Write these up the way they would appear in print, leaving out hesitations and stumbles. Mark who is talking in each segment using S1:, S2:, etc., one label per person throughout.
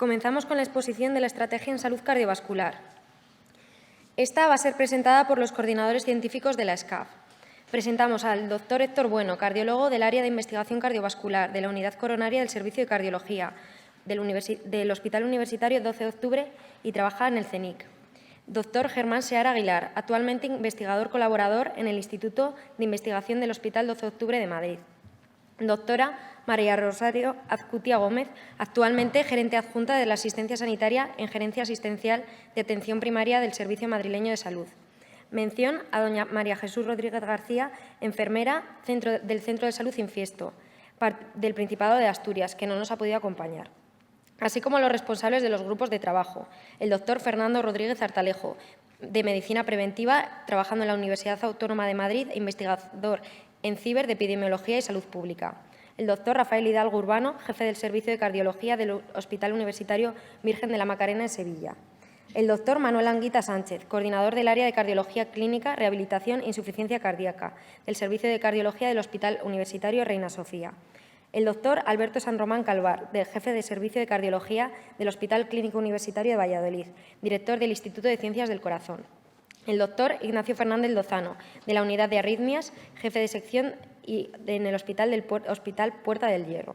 S1: Comenzamos con la exposición de la Estrategia en Salud Cardiovascular. Esta va a ser presentada por los coordinadores científicos de la SCAF. Presentamos al doctor Héctor Bueno, cardiólogo del Área de Investigación Cardiovascular de la Unidad Coronaria del Servicio de Cardiología del Hospital Universitario 12 de Octubre y trabaja en el CENIC. Doctor Germán Seara Aguilar, actualmente investigador colaborador en el Instituto de Investigación del Hospital 12 de Octubre de Madrid. Doctora María Rosario Azcutia Gómez, actualmente gerente adjunta de la Asistencia Sanitaria en Gerencia Asistencial de Atención Primaria del Servicio Madrileño de Salud. Mención a doña María Jesús Rodríguez García, enfermera del Centro de Salud Infiesto, del Principado de Asturias, que no nos ha podido acompañar. Así como los responsables de los grupos de trabajo, el doctor Fernando Rodríguez Artalejo, de Medicina Preventiva, trabajando en la Universidad Autónoma de Madrid e investigador en Ciber de Epidemiología y Salud Pública. El doctor Rafael Hidalgo Urbano, jefe del Servicio de Cardiología del Hospital Universitario Virgen de la Macarena en Sevilla. El doctor Manuel Anguita Sánchez, coordinador del Área de Cardiología Clínica, Rehabilitación e Insuficiencia Cardíaca del Servicio de Cardiología del Hospital Universitario Reina Sofía. El doctor Alberto San Román Calvar, del jefe de Servicio de Cardiología del Hospital Clínico Universitario de Valladolid, director del Instituto de Ciencias del Corazón. El doctor Ignacio Fernández Lozano, de la Unidad de Arritmias, jefe de sección en el Hospital Puerta del Hierro.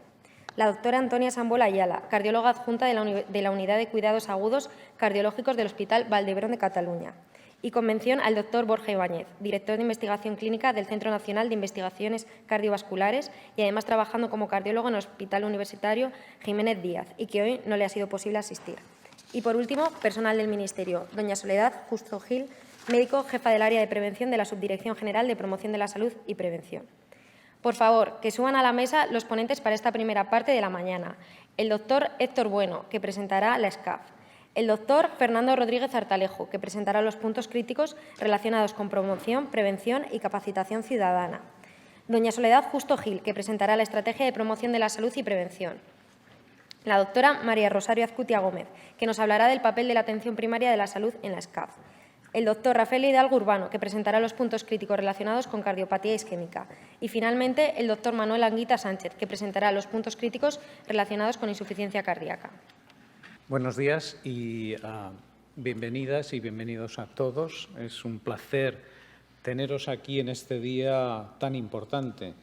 S1: La doctora Antonia Sambola Ayala, cardióloga adjunta de la Unidad de Cuidados Agudos Cardiológicos del Hospital Valdebrón de Cataluña. Y con mención al doctor Borja Ibáñez, director de Investigación Clínica del Centro Nacional de Investigaciones Cardiovasculares y además trabajando como cardiólogo en el Hospital Universitario Jiménez Díaz y que hoy no le ha sido posible asistir. Y por último, personal del Ministerio, doña Soledad Justo Gil, médico jefa del Área de Prevención de la Subdirección General de Promoción de la Salud y Prevención. Por favor, que suban a la mesa los ponentes para esta primera parte de la mañana. El doctor Héctor Bueno, que presentará la SCAF. El doctor Fernando Rodríguez Artalejo, que presentará los puntos críticos relacionados con promoción, prevención y capacitación ciudadana. Doña Soledad Justo Gil, que presentará la Estrategia de Promoción de la Salud y Prevención. La doctora María Rosario Azcutia Gómez, que nos hablará del papel de la atención primaria de la salud en la SCAF. El doctor Rafael Hidalgo Urbano, que presentará los puntos críticos relacionados con cardiopatía isquémica. Y, finalmente, el doctor Manuel Anguita Sánchez, que presentará los puntos críticos relacionados con insuficiencia cardíaca.
S2: Buenos días y bienvenidas y bienvenidos a todos. Es un placer teneros aquí en este día tan importante.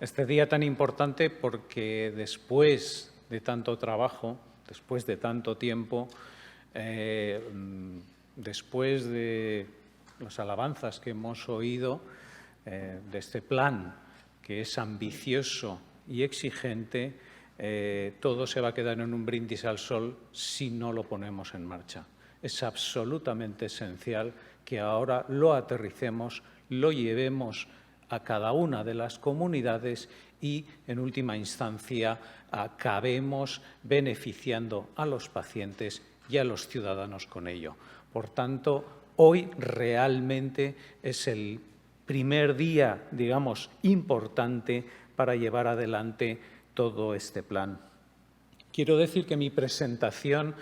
S2: Este día tan importante porque después de tanto trabajo, después de tanto tiempo, después de las alabanzas que hemos oído de este plan que es ambicioso y exigente, todo se va a quedar en un brindis al sol si no lo ponemos en marcha. Es absolutamente esencial que ahora lo aterricemos, lo llevemos a cada una de las comunidades y, en última instancia, acabemos beneficiando a los pacientes y a los ciudadanos con ello. Por tanto, hoy realmente es el primer día, digamos, importante para llevar adelante todo este plan. Quiero decir que mi presentación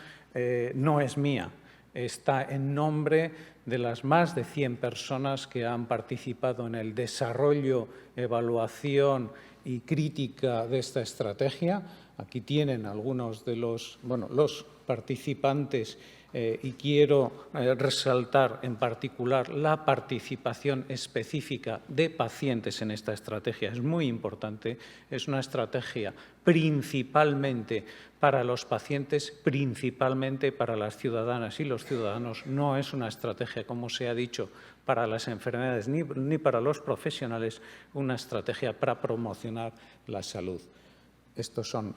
S2: no es mía, está en nombre de las más de 100 personas que han participado en el desarrollo, evaluación y crítica de esta estrategia. Aquí tienen algunos de los participantes y quiero resaltar en particular la participación específica de pacientes en esta estrategia. Es muy importante, es una estrategia principalmente para los pacientes, principalmente para las ciudadanas y los ciudadanos. No es una estrategia, como se ha dicho, para las enfermedades ni para los profesionales, una estrategia para promocionar la salud. Estos son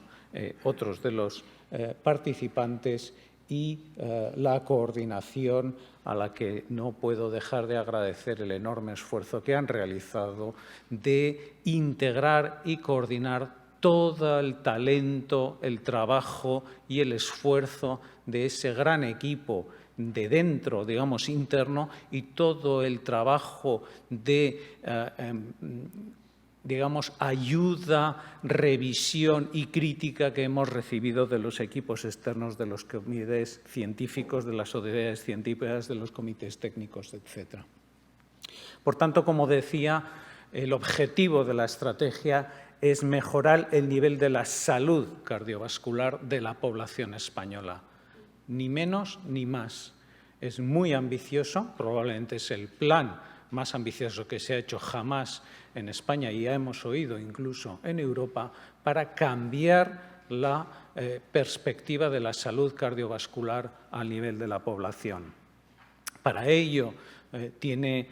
S2: otros de los participantes y la coordinación a la que no puedo dejar de agradecer el enorme esfuerzo que han realizado de integrar y coordinar todo el talento, el trabajo y el esfuerzo de ese gran equipo de dentro, digamos, interno, y todo el trabajo de digamos, ayuda, revisión y crítica que hemos recibido de los equipos externos, de los comités científicos, de las sociedades científicas, de los comités técnicos, etc. Por tanto, como decía, el objetivo de la estrategia es mejorar el nivel de la salud cardiovascular de la población española. Ni menos ni más. Es muy ambicioso, probablemente es el plan más ambicioso que se ha hecho jamás en España y ya hemos oído incluso en Europa, para cambiar la perspectiva de la salud cardiovascular a nivel de la población. Para ello tiene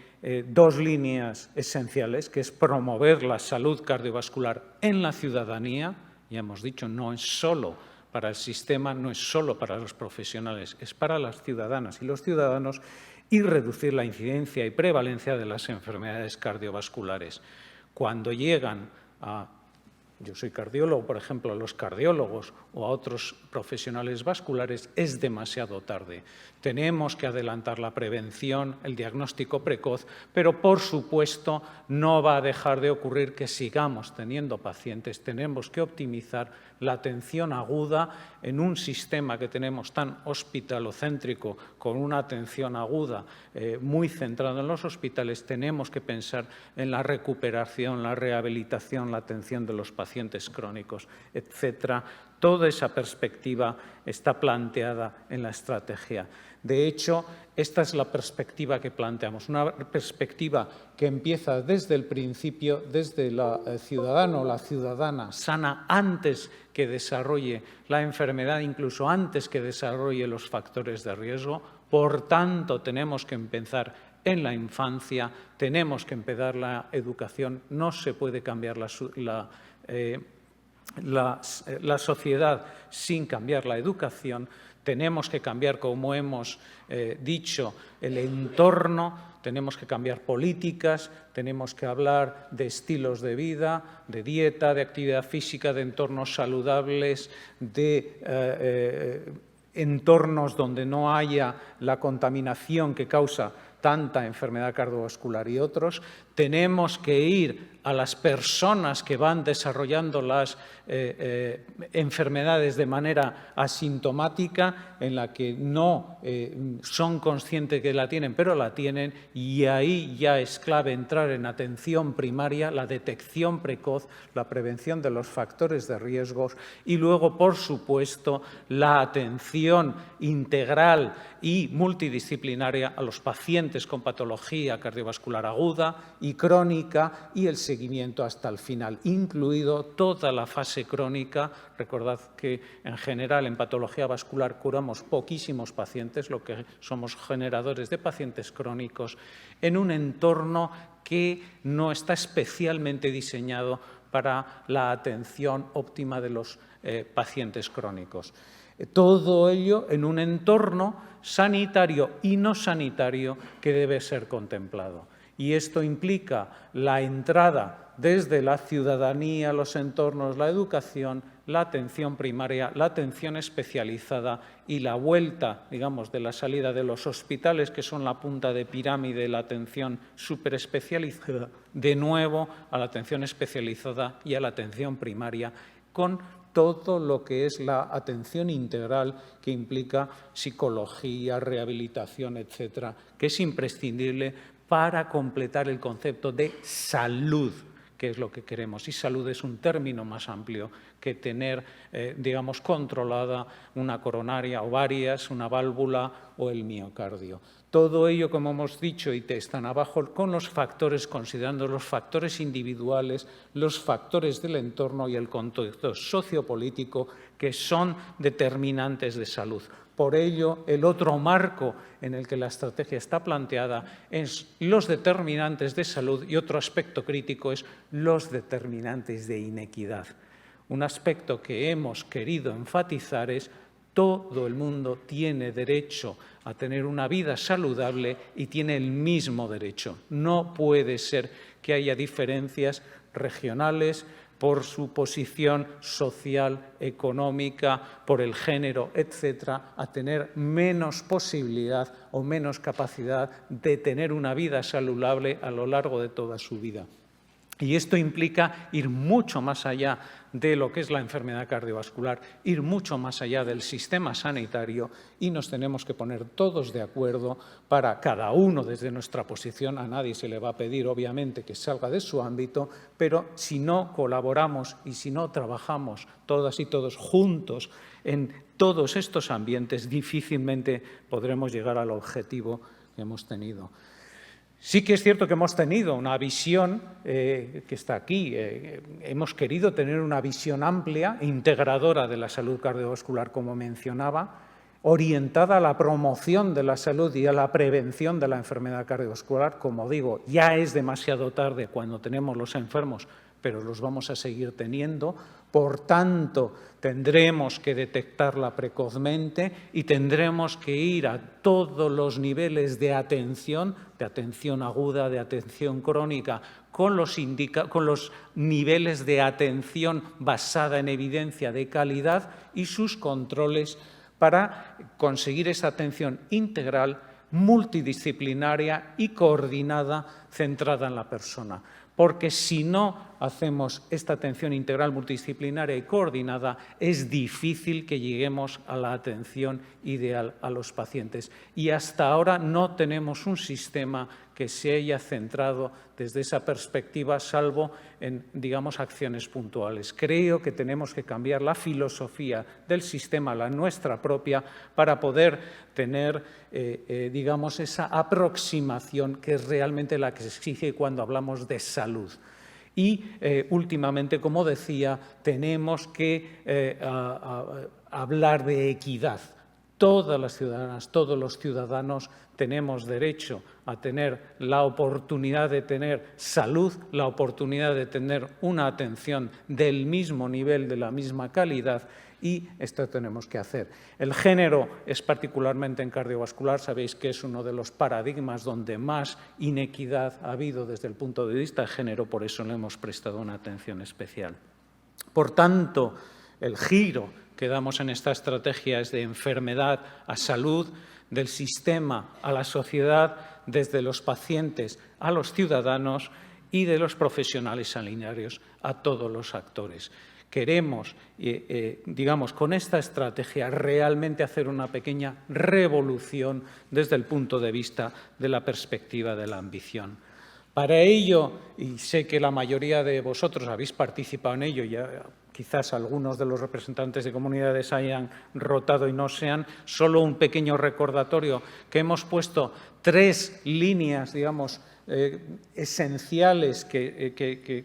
S2: dos líneas esenciales, que es promover la salud cardiovascular en la ciudadanía. Ya hemos dicho, no es solo para el sistema, no es solo para los profesionales, es para las ciudadanas y los ciudadanos, y reducir la incidencia y prevalencia de las enfermedades cardiovasculares. Cuando llegan a, yo soy cardiólogo, por ejemplo, a los cardiólogos o a otros profesionales vasculares, es demasiado tarde. Tenemos que adelantar la prevención, el diagnóstico precoz, pero, por supuesto, no va a dejar de ocurrir que sigamos teniendo pacientes. Tenemos que optimizar la atención aguda en un sistema que tenemos tan hospitalocéntrico, con una atención aguda muy centrada en los hospitales. Tenemos que pensar en la recuperación, la rehabilitación, la atención de los pacientes crónicos, etcétera. Toda esa perspectiva está planteada en la estrategia. De hecho, esta es la perspectiva que planteamos, una perspectiva que empieza desde el principio, desde el ciudadano o la ciudadana sana, antes que desarrolle la enfermedad, incluso antes que desarrolle los factores de riesgo. Por tanto, tenemos que empezar en la infancia, tenemos que empezar la educación. No se puede cambiar la sociedad sin cambiar la educación. Tenemos que cambiar, como hemos dicho, el entorno, tenemos que cambiar políticas, tenemos que hablar de estilos de vida, de dieta, de actividad física, de entornos saludables, de entornos donde no haya la contaminación que causa tanta enfermedad cardiovascular y otros. Tenemos que ir a las personas que van desarrollando las enfermedades de manera asintomática, en la que no son conscientes que la tienen, pero la tienen, y ahí ya es clave entrar en atención primaria, la detección precoz, la prevención de los factores de riesgos y luego, por supuesto, la atención integral y multidisciplinaria a los pacientes con patología cardiovascular aguda y crónica, y el seguimiento hasta el final, incluido toda la fase crónica. Recordad que en general en patología vascular curamos poquísimos pacientes, lo que somos generadores de pacientes crónicos, en un entorno que no está especialmente diseñado para la atención óptima de los pacientes crónicos. Todo ello en un entorno sanitario y no sanitario que debe ser contemplado. Y esto implica la entrada desde la ciudadanía, los entornos, la educación, la atención primaria, la atención especializada y la vuelta, digamos, de la salida de los hospitales, que son la punta de pirámide de la atención superespecializada, de nuevo a la atención especializada y a la atención primaria, con todo lo que es la atención integral que implica psicología, rehabilitación, etcétera, que es imprescindible para completar el concepto de salud, que es lo que queremos. Y salud es un término más amplio que tener, digamos, controlada una coronaria o varias, una válvula o el miocardio. Todo ello, como hemos dicho, y están abajo, con los factores, considerando los factores individuales, los factores del entorno y el contexto sociopolítico, que son determinantes de salud. Por ello, el otro marco en el que la estrategia está planteada es los determinantes de salud, y otro aspecto crítico es los determinantes de inequidad. Un aspecto que hemos querido enfatizar es: todo el mundo tiene derecho a tener una vida saludable y tiene el mismo derecho. No puede ser que haya diferencias regionales por su posición social, económica, por el género, etcétera, a tener menos posibilidad o menos capacidad de tener una vida saludable a lo largo de toda su vida. Y esto implica ir mucho más allá de lo que es la enfermedad cardiovascular, ir mucho más allá del sistema sanitario, y nos tenemos que poner todos de acuerdo para, cada uno desde nuestra posición, a nadie se le va a pedir obviamente que salga de su ámbito, pero si no colaboramos y si no trabajamos todas y todos juntos en todos estos ambientes, difícilmente podremos llegar al objetivo que hemos tenido. Sí que es cierto que hemos tenido una visión, que está aquí, hemos querido tener una visión amplia, integradora de la salud cardiovascular, como mencionaba, orientada a la promoción de la salud y a la prevención de la enfermedad cardiovascular. Como digo, ya es demasiado tarde cuando tenemos los enfermos, pero los vamos a seguir teniendo. Por tanto, tendremos que detectarla precozmente y tendremos que ir a todos los niveles de atención aguda, de atención crónica, con los niveles de atención basada en evidencia de calidad y sus controles para conseguir esa atención integral, multidisciplinaria y coordinada, centrada en la persona. Porque si no hacemos esta atención integral, multidisciplinaria y coordinada, es difícil que lleguemos a la atención ideal a los pacientes. Y hasta ahora no tenemos un sistema que se haya centrado desde esa perspectiva, salvo en, digamos, acciones puntuales. Creo que tenemos que cambiar la filosofía del sistema, la nuestra propia, para poder tener, digamos, esa aproximación que es realmente la que se exige cuando hablamos de salud. Y, últimamente, como decía, tenemos que hablar de equidad. Todas las ciudadanas, todos los ciudadanos tenemos derecho a tener la oportunidad de tener salud, la oportunidad de tener una atención del mismo nivel, de la misma calidad, y esto tenemos que hacer. El género es particularmente en cardiovascular, sabéis que es uno de los paradigmas donde más inequidad ha habido desde el punto de vista de género, por eso le hemos prestado una atención especial. Por tanto, el giro que damos en esta estrategia es de enfermedad a salud, del sistema a la sociedad, desde los pacientes a los ciudadanos y de los profesionales sanitarios a todos los actores. Queremos, digamos, con esta estrategia realmente hacer una pequeña revolución desde el punto de vista de la perspectiva de la ambición. Para ello, y sé que la mayoría de vosotros habéis participado en ello, ya quizás algunos de los representantes de comunidades hayan rotado y no sean, solo un pequeño recordatorio, que hemos puesto 3 líneas, digamos, esenciales que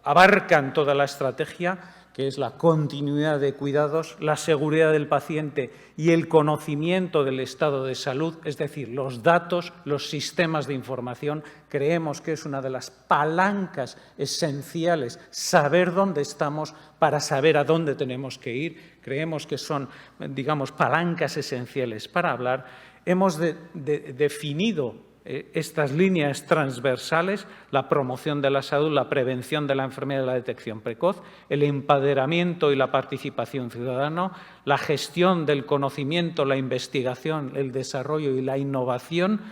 S2: abarcan toda la estrategia, que es la continuidad de cuidados, la seguridad del paciente y el conocimiento del estado de salud, es decir, los datos, los sistemas de información. Creemos que es una de las palancas esenciales saber dónde estamos para saber a dónde tenemos que ir. Creemos que son, digamos, palancas esenciales para hablar. Hemos definido estas líneas transversales: la promoción de la salud, la prevención de la enfermedad y la detección precoz, el empoderamiento y la participación ciudadana, la gestión del conocimiento, la investigación, el desarrollo y la innovación,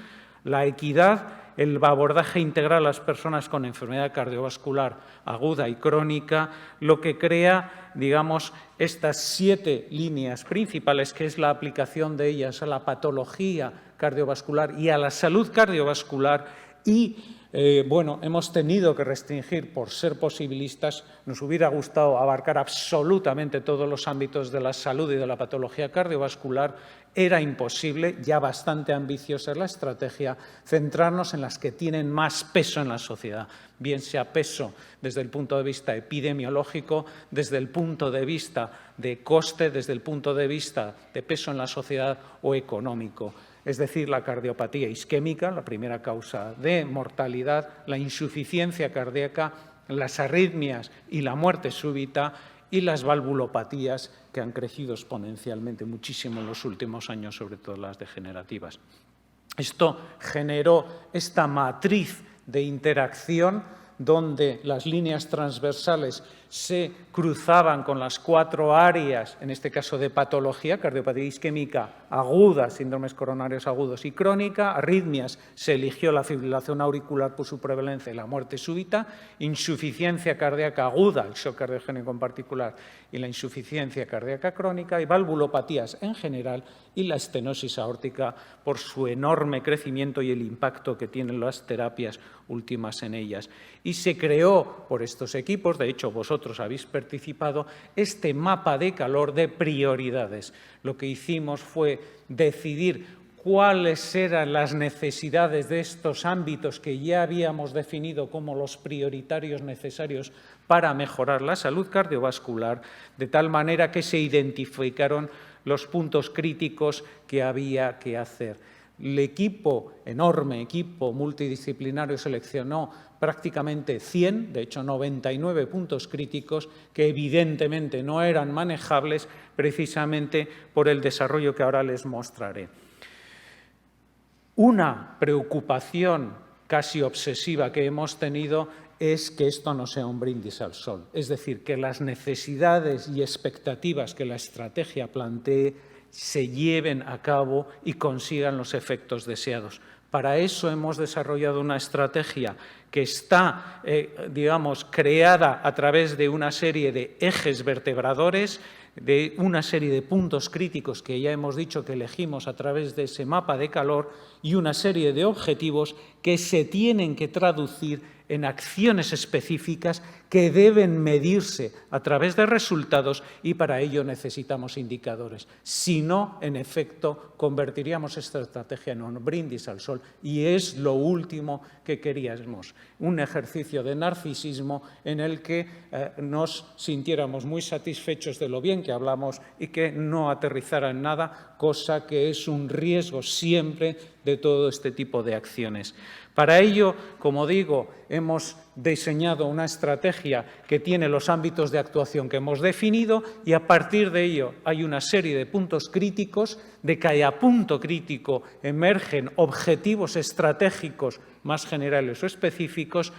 S2: la equidad, el abordaje integral a las personas con enfermedad cardiovascular aguda y crónica, lo que crea, digamos, estas 7 líneas principales, que es la aplicación de ellas a la patología cardiovascular y a la salud cardiovascular. Y, bueno, hemos tenido que restringir por ser posibilistas. Nos hubiera gustado abarcar absolutamente todos los ámbitos de la salud y de la patología cardiovascular. Era imposible, ya bastante ambiciosa es la estrategia, centrarnos en las que tienen más peso en la sociedad, bien sea peso desde el punto de vista epidemiológico, desde el punto de vista de coste, desde el punto de vista de peso en la sociedad o económico. Es decir, la cardiopatía isquémica, la primera causa de mortalidad, la insuficiencia cardíaca, las arritmias y la muerte súbita, y las valvulopatías, que han crecido exponencialmente muchísimo en los últimos años, sobre todo las degenerativas. Esto generó esta matriz de interacción donde las líneas transversales se cruzaban con las 4 áreas, en este caso de patología, cardiopatía isquémica aguda, síndromes coronarios agudos y crónica, arritmias, se eligió la fibrilación auricular por su prevalencia y la muerte súbita, insuficiencia cardíaca aguda, el shock cardiogénico en particular, y la insuficiencia cardíaca crónica, y valvulopatías en general, y la estenosis aórtica por su enorme crecimiento y el impacto que tienen las terapias últimas en ellas. Y se creó por estos equipos, de hecho vosotros habéis participado, este mapa de calor de prioridades. Lo que hicimos fue decidir cuáles eran las necesidades de estos ámbitos que ya habíamos definido como los prioritarios necesarios para mejorar la salud cardiovascular, de tal manera que se identificaron los puntos críticos que había que hacer. El equipo, enorme equipo multidisciplinario, seleccionó prácticamente 100, de hecho 99 puntos críticos que evidentemente no eran manejables precisamente por el desarrollo que ahora les mostraré. Una preocupación casi obsesiva que hemos tenido es que esto no sea un brindis al sol, es decir, que las necesidades y expectativas que la estrategia plantee se lleven a cabo y consigan los efectos deseados. Para eso hemos desarrollado una estrategia que está, creada a través de una serie de ejes vertebradores, de una serie de puntos críticos que ya hemos dicho que elegimos a través de ese mapa de calor y una serie de objetivos que se tienen que traducir en acciones específicas que deben medirse a través de resultados y para ello necesitamos indicadores. Si no, en efecto, convertiríamos esta estrategia en un brindis al sol y es lo último que queríamos. Un ejercicio de narcisismo en el que nos sintiéramos muy satisfechos de lo bien que hablamos y que no aterrizara en nada, cosa que es un riesgo siempre de todo este tipo de acciones. Para ello, como digo, hemos diseñado una estrategia que tiene los ámbitos de actuación que hemos definido y a partir de ello hay una serie de puntos críticos, de cada punto crítico emergen objetivos estratégicos más generales o específicos,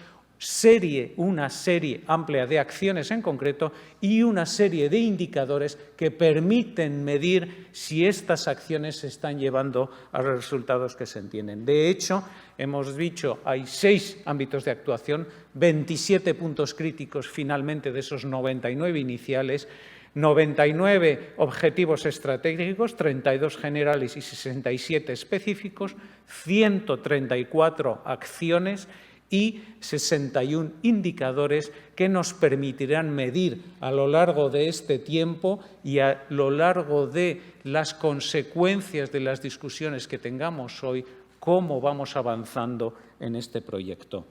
S2: una serie amplia de acciones en concreto y una serie de indicadores que permiten medir si estas acciones se están llevando a los resultados que se entienden. De hecho, hemos dicho, hay 6 ámbitos de actuación, 27 puntos críticos finalmente de esos 99 iniciales, 99 objetivos estratégicos, 32 generales y 67 específicos, 134 acciones y 61 indicadores que nos permitirán medir a lo largo de este tiempo y a lo largo de las consecuencias de las discusiones que tengamos hoy, cómo vamos avanzando en este proyecto.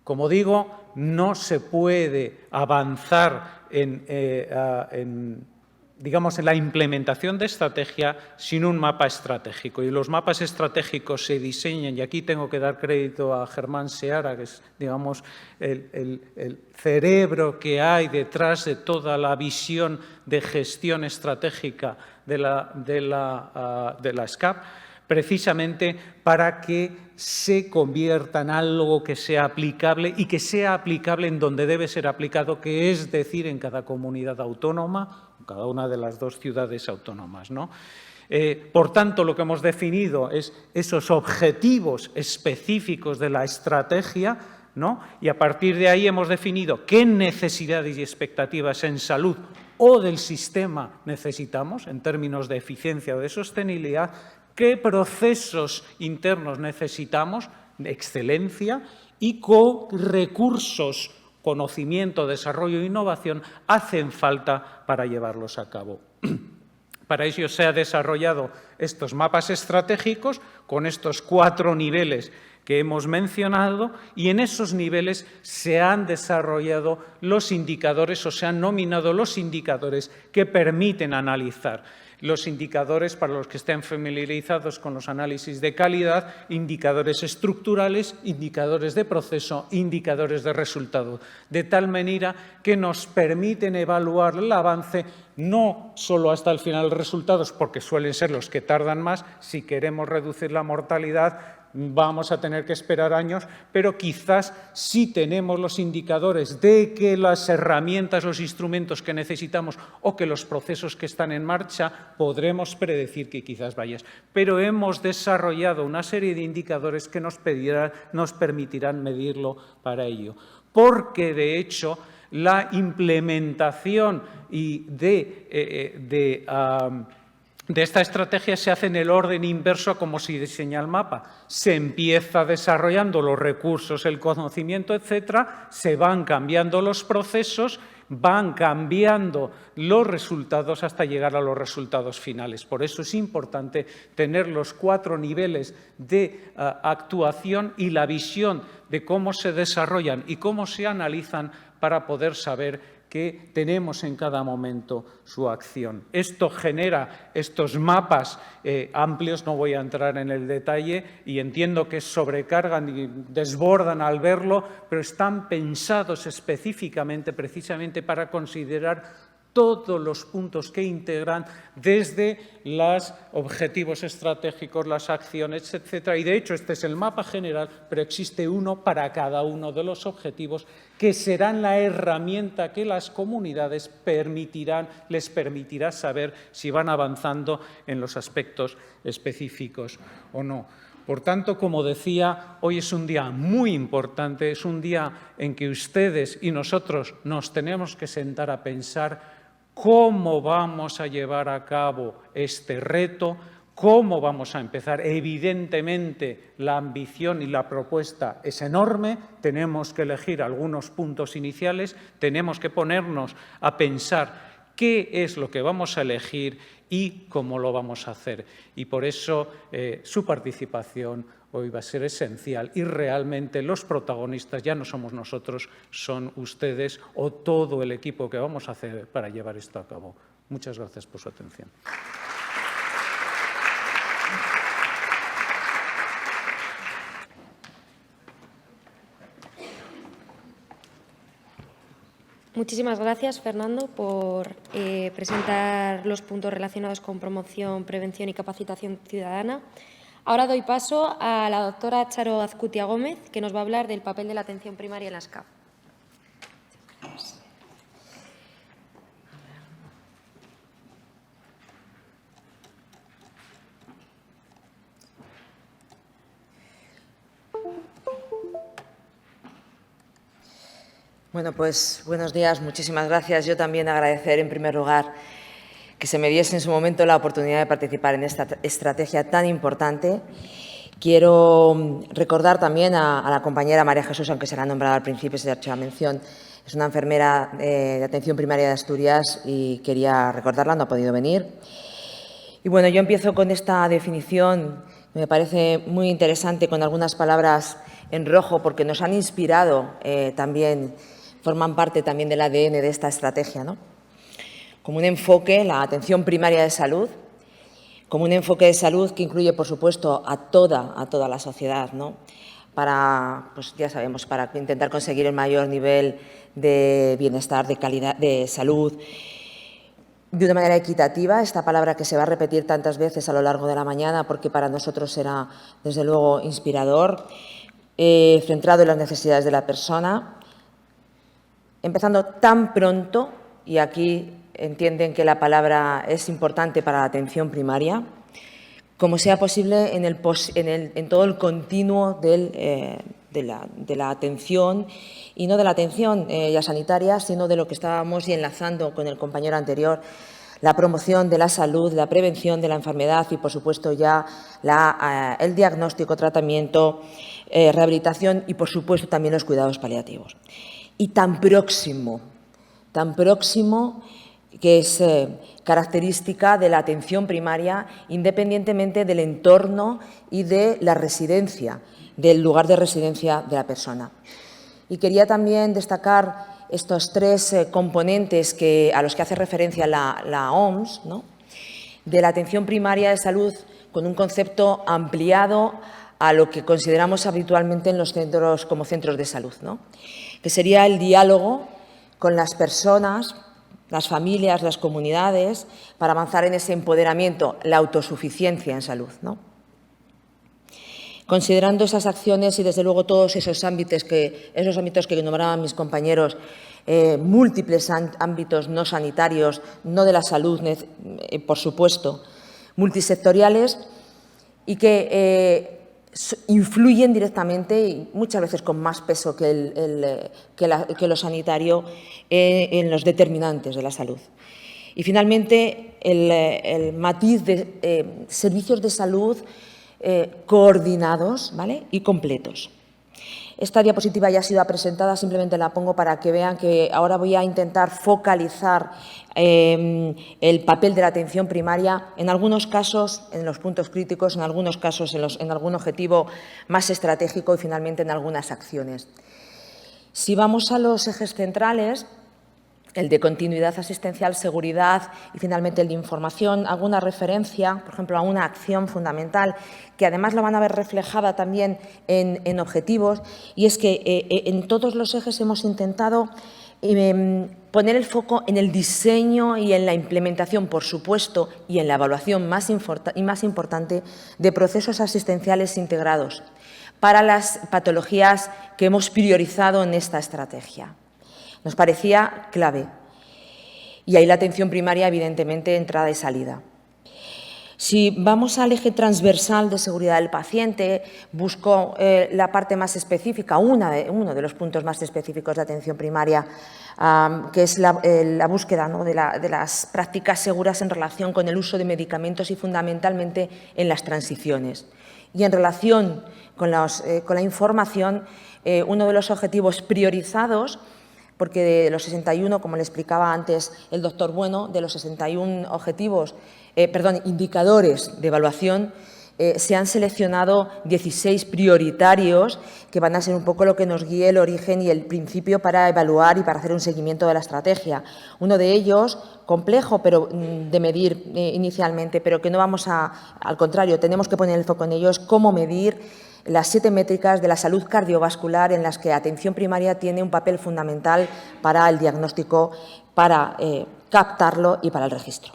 S2: Como digo, no se puede avanzar en la implementación de estrategia sin un mapa estratégico. Y los mapas estratégicos se diseñan, y aquí tengo que dar crédito a Germán Seara, que es, el cerebro que hay detrás de toda la visión de gestión estratégica de la SCAP, precisamente para que se convierta en algo que sea aplicable y que sea aplicable en donde debe ser aplicado, que es decir, en cada comunidad autónoma, cada una de las 2 ciudades autónomas, ¿no? Por tanto, lo que hemos definido es esos objetivos específicos de la estrategia, ¿no? Y a partir de ahí hemos definido qué necesidades y expectativas en salud o del sistema necesitamos en términos de eficiencia o de sostenibilidad, qué procesos internos necesitamos de excelencia y qué recursos, conocimiento, desarrollo e innovación hacen falta para llevarlos a cabo. Para ello se han desarrollado estos mapas estratégicos con estos 4 niveles que hemos mencionado y en esos niveles se han desarrollado los indicadores o se han nominado los indicadores que permiten analizar. Los indicadores, para los que estén familiarizados con los análisis de calidad, indicadores estructurales, indicadores de proceso, indicadores de resultado, de tal manera que nos permiten evaluar el avance no solo hasta el final de los resultados, porque suelen ser los que tardan más, si queremos reducir la mortalidad, vamos a tener que esperar años, pero quizás sí tenemos los indicadores de que las herramientas, los instrumentos que necesitamos o que los procesos que están en marcha podremos predecir que quizás vayas. Pero hemos desarrollado una serie de indicadores que nos permitirán medirlo para ello. Porque, de hecho, la implementación de esta estrategia se hace en el orden inverso a como se diseña el mapa. Se empieza desarrollando los recursos, el conocimiento, etcétera, se van cambiando los procesos, van cambiando los resultados hasta llegar a los resultados finales. Por eso es importante tener los 4 niveles de actuación y la visión de cómo se desarrollan y cómo se analizan para poder saber que tenemos en cada momento su acción. Esto genera estos mapas amplios, no voy a entrar en el detalle, y entiendo que sobrecargan y desbordan al verlo, pero están pensados específicamente, precisamente para considerar todos los puntos que integran desde los objetivos estratégicos, las acciones, etcétera. Y, de hecho, este es el mapa general, pero existe uno para cada uno de los objetivos que serán la herramienta que las comunidades les permitirá saber si van avanzando en los aspectos específicos o no. Por tanto, como decía, hoy es un día muy importante, es un día en que ustedes y nosotros nos tenemos que sentar a pensar cómo vamos a llevar a cabo este reto, cómo vamos a empezar. Evidentemente, la ambición y la propuesta es enorme, tenemos que elegir algunos puntos iniciales, tenemos que ponernos a pensar qué es lo que vamos a elegir y cómo lo vamos a hacer. Y por eso su participación hoy va a ser esencial y realmente los protagonistas ya no somos nosotros, son ustedes o todo el equipo que vamos a hacer para llevar esto a cabo. Muchas gracias por su atención.
S1: Muchísimas gracias, Fernando, por presentar los puntos relacionados con promoción, prevención y capacitación ciudadana. Ahora doy paso a la doctora Charo Azcutia Gómez, que nos va a hablar del papel de la atención primaria en las CAF.
S3: Bueno, pues buenos días, muchísimas gracias. Yo también agradecer en primer lugar que se me diese en su momento la oportunidad de participar en esta estrategia tan importante. Quiero recordar también a la compañera María Jesús, aunque se la ha nombrado al principio, se ha hecho la mención, es una enfermera de atención primaria de Asturias y quería recordarla, no ha podido venir. Y bueno, yo empiezo con esta definición, me parece muy interesante, con algunas palabras en rojo, porque nos han inspirado también, forman parte también del ADN de esta estrategia, ¿no? Como un enfoque, la atención primaria de salud, como un enfoque de salud que incluye, por supuesto, a toda la sociedad, ¿no? Para, pues ya sabemos, para intentar conseguir el mayor nivel de bienestar, de calidad, de salud, de una manera equitativa, esta palabra que se va a repetir tantas veces a lo largo de la mañana, porque para nosotros será, desde luego, inspirador, centrado en las necesidades de la persona, empezando tan pronto, y aquí entienden que la palabra es importante para la atención primaria, como sea posible en todo el continuo de la atención, y no de la atención ya sanitaria, sino de lo que estábamos y enlazando con el compañero anterior, la promoción de la salud, la prevención de la enfermedad y, por supuesto, ya el diagnóstico, tratamiento, rehabilitación y, por supuesto, también los cuidados paliativos. Y tan próximo que es característica de la atención primaria, independientemente del entorno y de la residencia, del lugar de residencia de la persona. Y quería también destacar estos 3 componentes a los que hace referencia la OMS, ¿no?, de la atención primaria de salud, con un concepto ampliado a lo que consideramos habitualmente en los centros como centros de salud, ¿no?, que sería el diálogo con las personas, las familias, las comunidades, para avanzar en ese empoderamiento, la autosuficiencia en salud, ¿no? Considerando esas acciones y, desde luego, todos esos ámbitos que nombraban mis compañeros, múltiples ámbitos no sanitarios, no de la salud, por supuesto, multisectoriales, y que influyen directamente y muchas veces con más peso que lo sanitario en los determinantes de la salud. Y, finalmente, el matiz de servicios de salud coordinados, ¿vale?, y completos. Esta diapositiva ya ha sido presentada, simplemente la pongo para que vean que ahora voy a intentar focalizar el papel de la atención primaria, en algunos casos en los puntos críticos, en algunos casos en algún objetivo más estratégico y, finalmente, en algunas acciones. Si vamos a los ejes centrales, el de continuidad asistencial, seguridad y, finalmente, el de información, hago una referencia, por ejemplo, a una acción fundamental que, además, lo van a ver reflejada también en objetivos, y es que en todos los ejes hemos intentado poner el foco en el diseño y en la implementación, por supuesto, y en la evaluación más importante de procesos asistenciales integrados para las patologías que hemos priorizado en esta estrategia. Nos parecía clave. Y ahí la atención primaria, evidentemente, entrada y salida. Si vamos al eje transversal de seguridad del paciente, busco la parte más específica, uno de los puntos más específicos de atención primaria, que es la búsqueda, ¿no?, de las prácticas seguras en relación con el uso de medicamentos y, fundamentalmente, en las transiciones. Y en relación con la información, uno de los objetivos priorizados, porque de los 61, como le explicaba antes el doctor Bueno, de los 61 indicadores de evaluación, se han seleccionado 16 prioritarios que van a ser un poco lo que nos guíe el origen y el principio para evaluar y para hacer un seguimiento de la estrategia. Uno de ellos, complejo de medir inicialmente, pero que no al contrario, tenemos que poner el foco en ello, es cómo medir las 7 métricas de la salud cardiovascular, en las que atención primaria tiene un papel fundamental para el diagnóstico, para captarlo y para el registro.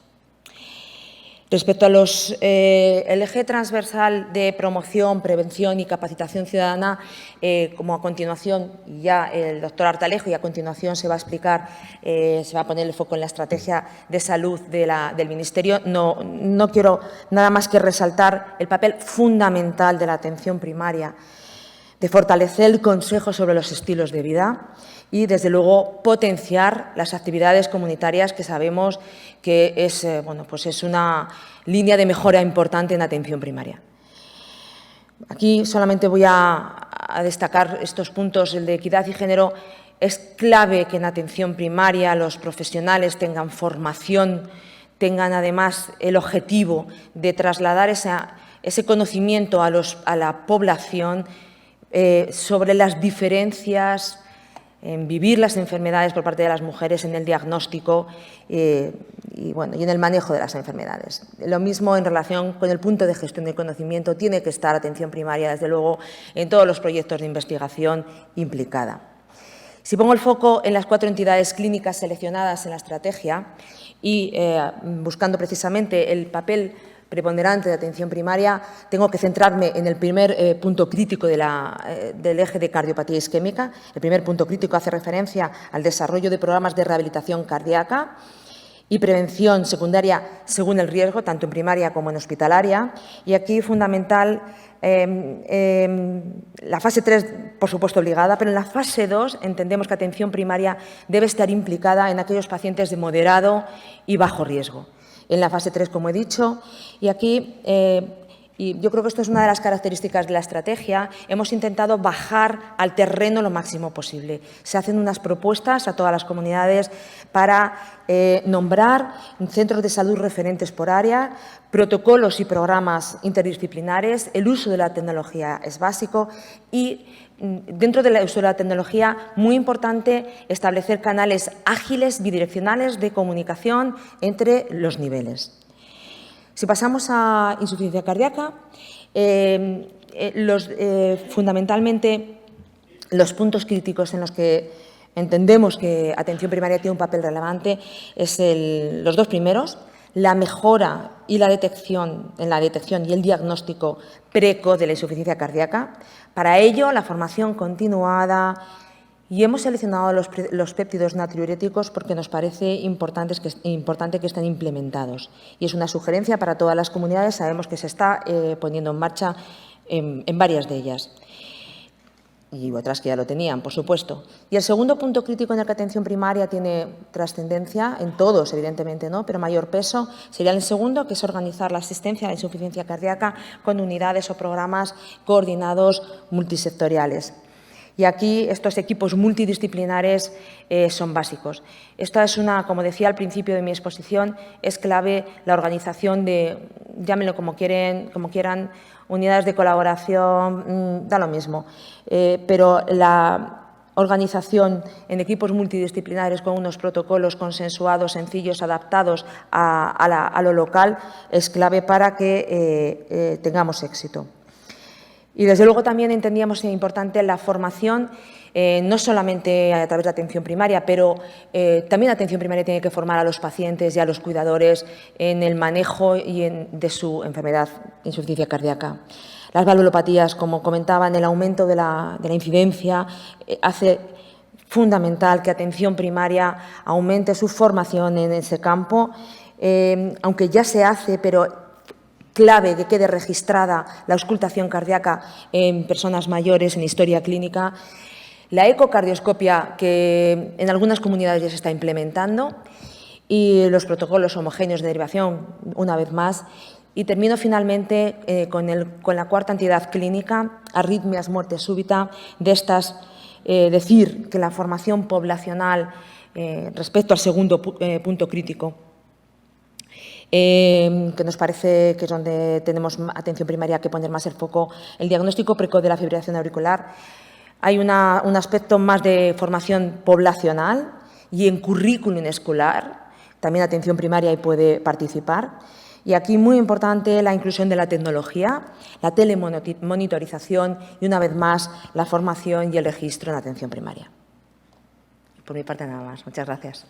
S3: Respecto a el eje transversal de promoción, prevención y capacitación ciudadana, como a continuación ya el doctor Artalejo, y a continuación se va a explicar, se va a poner el foco en la estrategia de salud del Ministerio, no quiero nada más que resaltar el papel fundamental de la atención primaria, de fortalecer el consejo sobre los estilos de vida y, desde luego, potenciar las actividades comunitarias, que sabemos que es una línea de mejora importante en atención primaria. Aquí solamente voy a destacar estos puntos. El de equidad y género: es clave que en atención primaria los profesionales tengan formación, tengan además el objetivo de trasladar ese conocimiento a la población sobre las diferencias en vivir las enfermedades por parte de las mujeres, en el diagnóstico y en el manejo de las enfermedades. Lo mismo en relación con el punto de gestión del conocimiento. Tiene que estar atención primaria, desde luego, en todos los proyectos de investigación implicada. Si pongo el foco en las 4 entidades clínicas seleccionadas en la estrategia y buscando precisamente el papel preponderante de atención primaria, tengo que centrarme en el primer punto crítico del eje de cardiopatía isquémica. El primer punto crítico hace referencia al desarrollo de programas de rehabilitación cardíaca y prevención secundaria según el riesgo, tanto en primaria como en hospitalaria. Y aquí, fundamental, la fase 3, por supuesto, obligada, pero en la fase 2 entendemos que atención primaria debe estar implicada en aquellos pacientes de moderado y bajo riesgo. En la fase 3, como he dicho, y aquí, y yo creo que esto es una de las características de la estrategia, hemos intentado bajar al terreno lo máximo posible. Se hacen unas propuestas a todas las comunidades para nombrar centros de salud referentes por área, protocolos y programas interdisciplinares. El uso de la tecnología es básico y, dentro del uso de la tecnología, muy importante establecer canales ágiles, bidireccionales de comunicación entre los niveles. Si pasamos a insuficiencia cardíaca, fundamentalmente los puntos críticos en los que entendemos que atención primaria tiene un papel relevante es los 2 primeros: la mejora y la detección y el diagnóstico precoz de la insuficiencia cardíaca. Para ello, la formación continuada, y hemos seleccionado los péptidos natriuréticos porque nos parece importante que estén implementados. Y es una sugerencia para todas las comunidades, sabemos que se está poniendo en marcha en varias de ellas. Y otras que ya lo tenían, por supuesto. Y el segundo punto crítico en el que atención primaria tiene trascendencia, en todos, evidentemente, ¿no?, pero mayor peso, sería el segundo, que es organizar la asistencia a la insuficiencia cardíaca con unidades o programas coordinados multisectoriales. Y aquí estos equipos multidisciplinares son básicos. Esta es como decía al principio de mi exposición, es clave la organización de, llámenlo como quieran, unidades de colaboración, da lo mismo, pero la organización en equipos multidisciplinares con unos protocolos consensuados, sencillos, adaptados a lo local, es clave para que tengamos éxito. Y, desde luego, también entendíamos importante la formación, no solamente a través de atención primaria, pero también la atención primaria tiene que formar a los pacientes y a los cuidadores en el manejo de su enfermedad, insuficiencia cardíaca. Las valvulopatías, como comentaba, en el aumento de la incidencia, hace fundamental que atención primaria aumente su formación en ese campo, aunque ya se hace, pero clave que quede registrada la auscultación cardíaca en personas mayores, en historia clínica. La ecocardioscopia, que en algunas comunidades ya se está implementando, y los protocolos homogéneos de derivación, una vez más. Y termino finalmente con la cuarta entidad clínica, arritmias, muerte súbita. De estas, decir que la formación poblacional respecto al segundo punto crítico, que nos parece que es donde tenemos atención primaria que poner más el foco, el diagnóstico precoz de la fibrilación auricular. Hay un aspecto más de formación poblacional y en currículum escolar, también atención primaria ahí puede participar. Y aquí, muy importante, la inclusión de la tecnología, la telemonitorización y, una vez más, la formación y el registro en atención primaria. Por mi parte, nada más. Muchas gracias.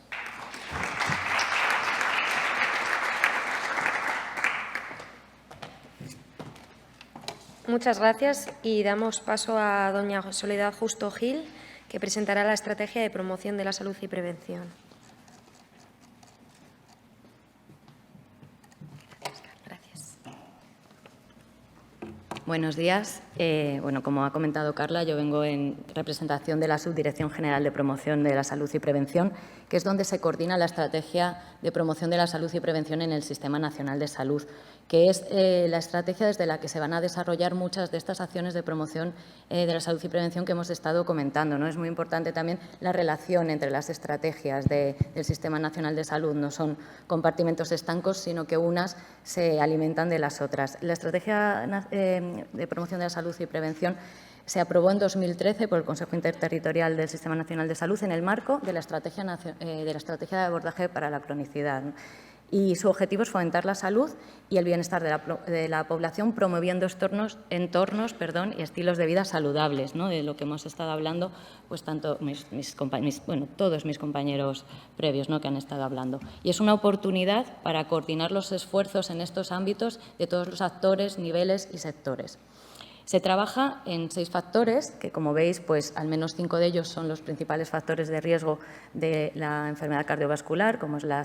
S1: Muchas gracias y damos paso a doña Soledad Justo Gil, que presentará la Estrategia de Promoción de la Salud y Prevención. Gracias.
S4: Buenos días. Bueno, como ha comentado Carla, yo vengo en representación de la Subdirección General de Promoción de la Salud y Prevención, que es donde se coordina la Estrategia de Promoción de la Salud y Prevención en el Sistema Nacional de Salud, que es la estrategia desde la que se van a desarrollar muchas de estas acciones de promoción de la salud y prevención que hemos estado comentando, ¿no? Es muy importante también la relación entre las estrategias del Sistema Nacional de Salud. No son compartimentos estancos, sino que unas se alimentan de las otras. La Estrategia de Promoción de la Salud y Prevención se aprobó en 2013 por el Consejo Interterritorial del Sistema Nacional de Salud en el marco de la Estrategia de Abordaje para la Cronicidad, ¿no? Y su objetivo es fomentar la salud y el bienestar de la población, promoviendo entornos y estilos de vida saludables, ¿no? De lo que hemos estado hablando, pues tanto todos mis compañeros previos, ¿no?, que han estado hablando. Y es una oportunidad para coordinar los esfuerzos en estos ámbitos de todos los actores, niveles y sectores. Se trabaja en 6 factores, que como veis, pues al menos 5 de ellos son los principales factores de riesgo de la enfermedad cardiovascular, como es la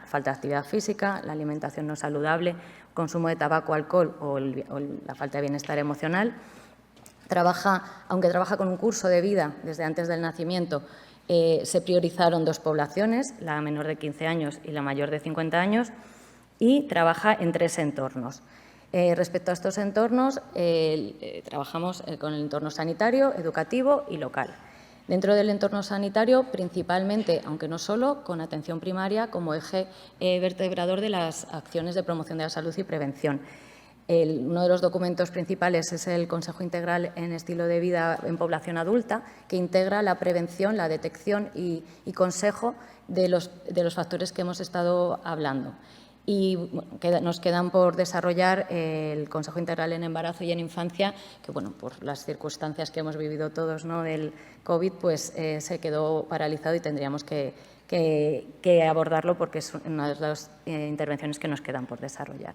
S4: falta de actividad física, la alimentación no saludable, consumo de tabaco, alcohol o la falta de bienestar emocional. Aunque trabaja con un curso de vida desde antes del nacimiento, se priorizaron 2 poblaciones, la menor de 15 años y la mayor de 50 años, y trabaja en 3 entornos. Respecto a estos entornos, trabajamos con el entorno sanitario, educativo y local. Dentro del entorno sanitario, principalmente, aunque no solo, con atención primaria como eje vertebrador de las acciones de promoción de la salud y prevención. Uno de los documentos principales es el Consejo Integral en Estilo de Vida en Población Adulta, que integra la prevención, la detección y consejo de los factores que hemos estado hablando. Y bueno, nos quedan por desarrollar el Consejo Integral en Embarazo y en Infancia, que bueno, por las circunstancias que hemos vivido todos, ¿no?, del COVID, pues se quedó paralizado y tendríamos que que abordarlo porque es una de las intervenciones que nos quedan por desarrollar.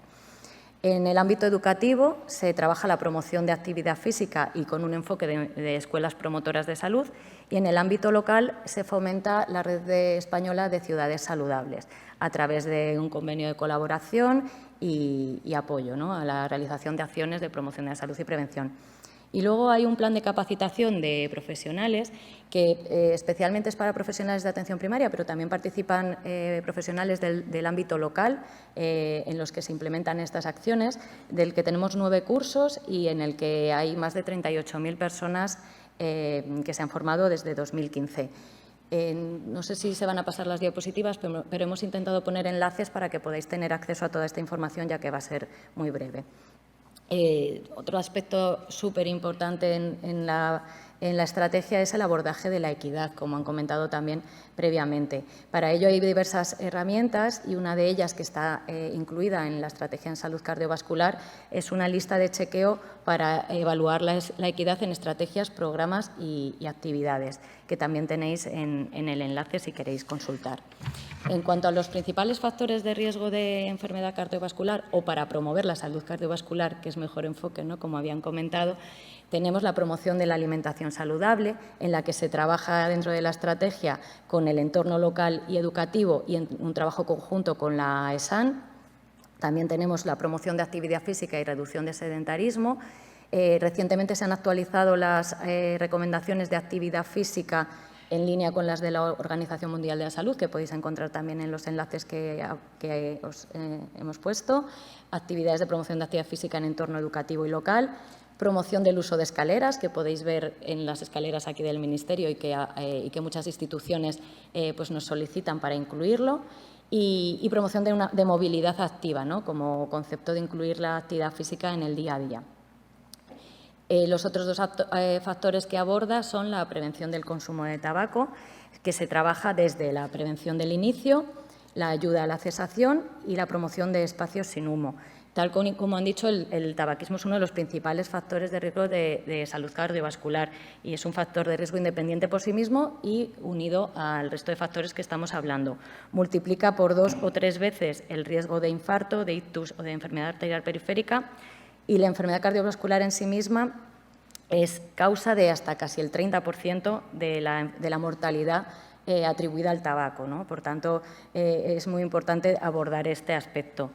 S4: En el ámbito educativo se trabaja la promoción de actividad física y con un enfoque de escuelas promotoras de salud, y en el ámbito local se fomenta la red española de ciudades saludables a través de un convenio de colaboración y apoyo, ¿no?, a la realización de acciones de promoción de la salud y prevención. Y luego hay un plan de capacitación de profesionales que especialmente es para profesionales de atención primaria, pero también participan profesionales del ámbito local en los que se implementan estas acciones, del que tenemos 9 cursos y en el que hay más de 38.000 personas que se han formado desde 2015. No sé si se van a pasar las diapositivas, pero hemos intentado poner enlaces para que podáis tener acceso a toda esta información, ya que va a ser muy breve. Otro aspecto súper importante en la estrategia es el abordaje de la equidad, como han comentado también previamente. Para ello hay diversas herramientas y una de ellas que está incluida en la estrategia en salud cardiovascular es una lista de chequeo para evaluar la equidad en estrategias, programas y actividades, que también tenéis en el enlace si queréis consultar. En cuanto a los principales factores de riesgo de enfermedad cardiovascular o para promover la salud cardiovascular, que es mejor enfoque, ¿no?, como habían comentado, tenemos la promoción de la alimentación saludable, en la que se trabaja dentro de la estrategia con el entorno local y educativo y en un trabajo conjunto con la ESAN. También tenemos la promoción de actividad física y reducción de sedentarismo. Recientemente se han actualizado las recomendaciones de actividad física en línea con las de la Organización Mundial de la Salud, que podéis encontrar también en los enlaces que os hemos puesto. Actividades de promoción de actividad física en entorno educativo y local. Promoción del uso de escaleras, que podéis ver en las escaleras aquí del Ministerio y que muchas instituciones pues nos solicitan para incluirlo. Y promoción de movilidad activa, ¿no?, como concepto de incluir la actividad física en el día a día. Los otros 2 factores que aborda son la prevención del consumo de tabaco, que se trabaja desde la prevención del inicio, la ayuda a la cesación y la promoción de espacios sin humo. Tal como han dicho, el tabaquismo es uno de los principales factores de riesgo de salud cardiovascular y es un factor de riesgo independiente por sí mismo y unido al resto de factores que estamos hablando. Multiplica por 2 o 3 veces el riesgo de infarto, de ictus o de enfermedad arterial periférica, y la enfermedad cardiovascular en sí misma es causa de hasta casi el 30% de la mortalidad atribuida al tabaco, ¿no? Por tanto, es muy importante abordar este aspecto.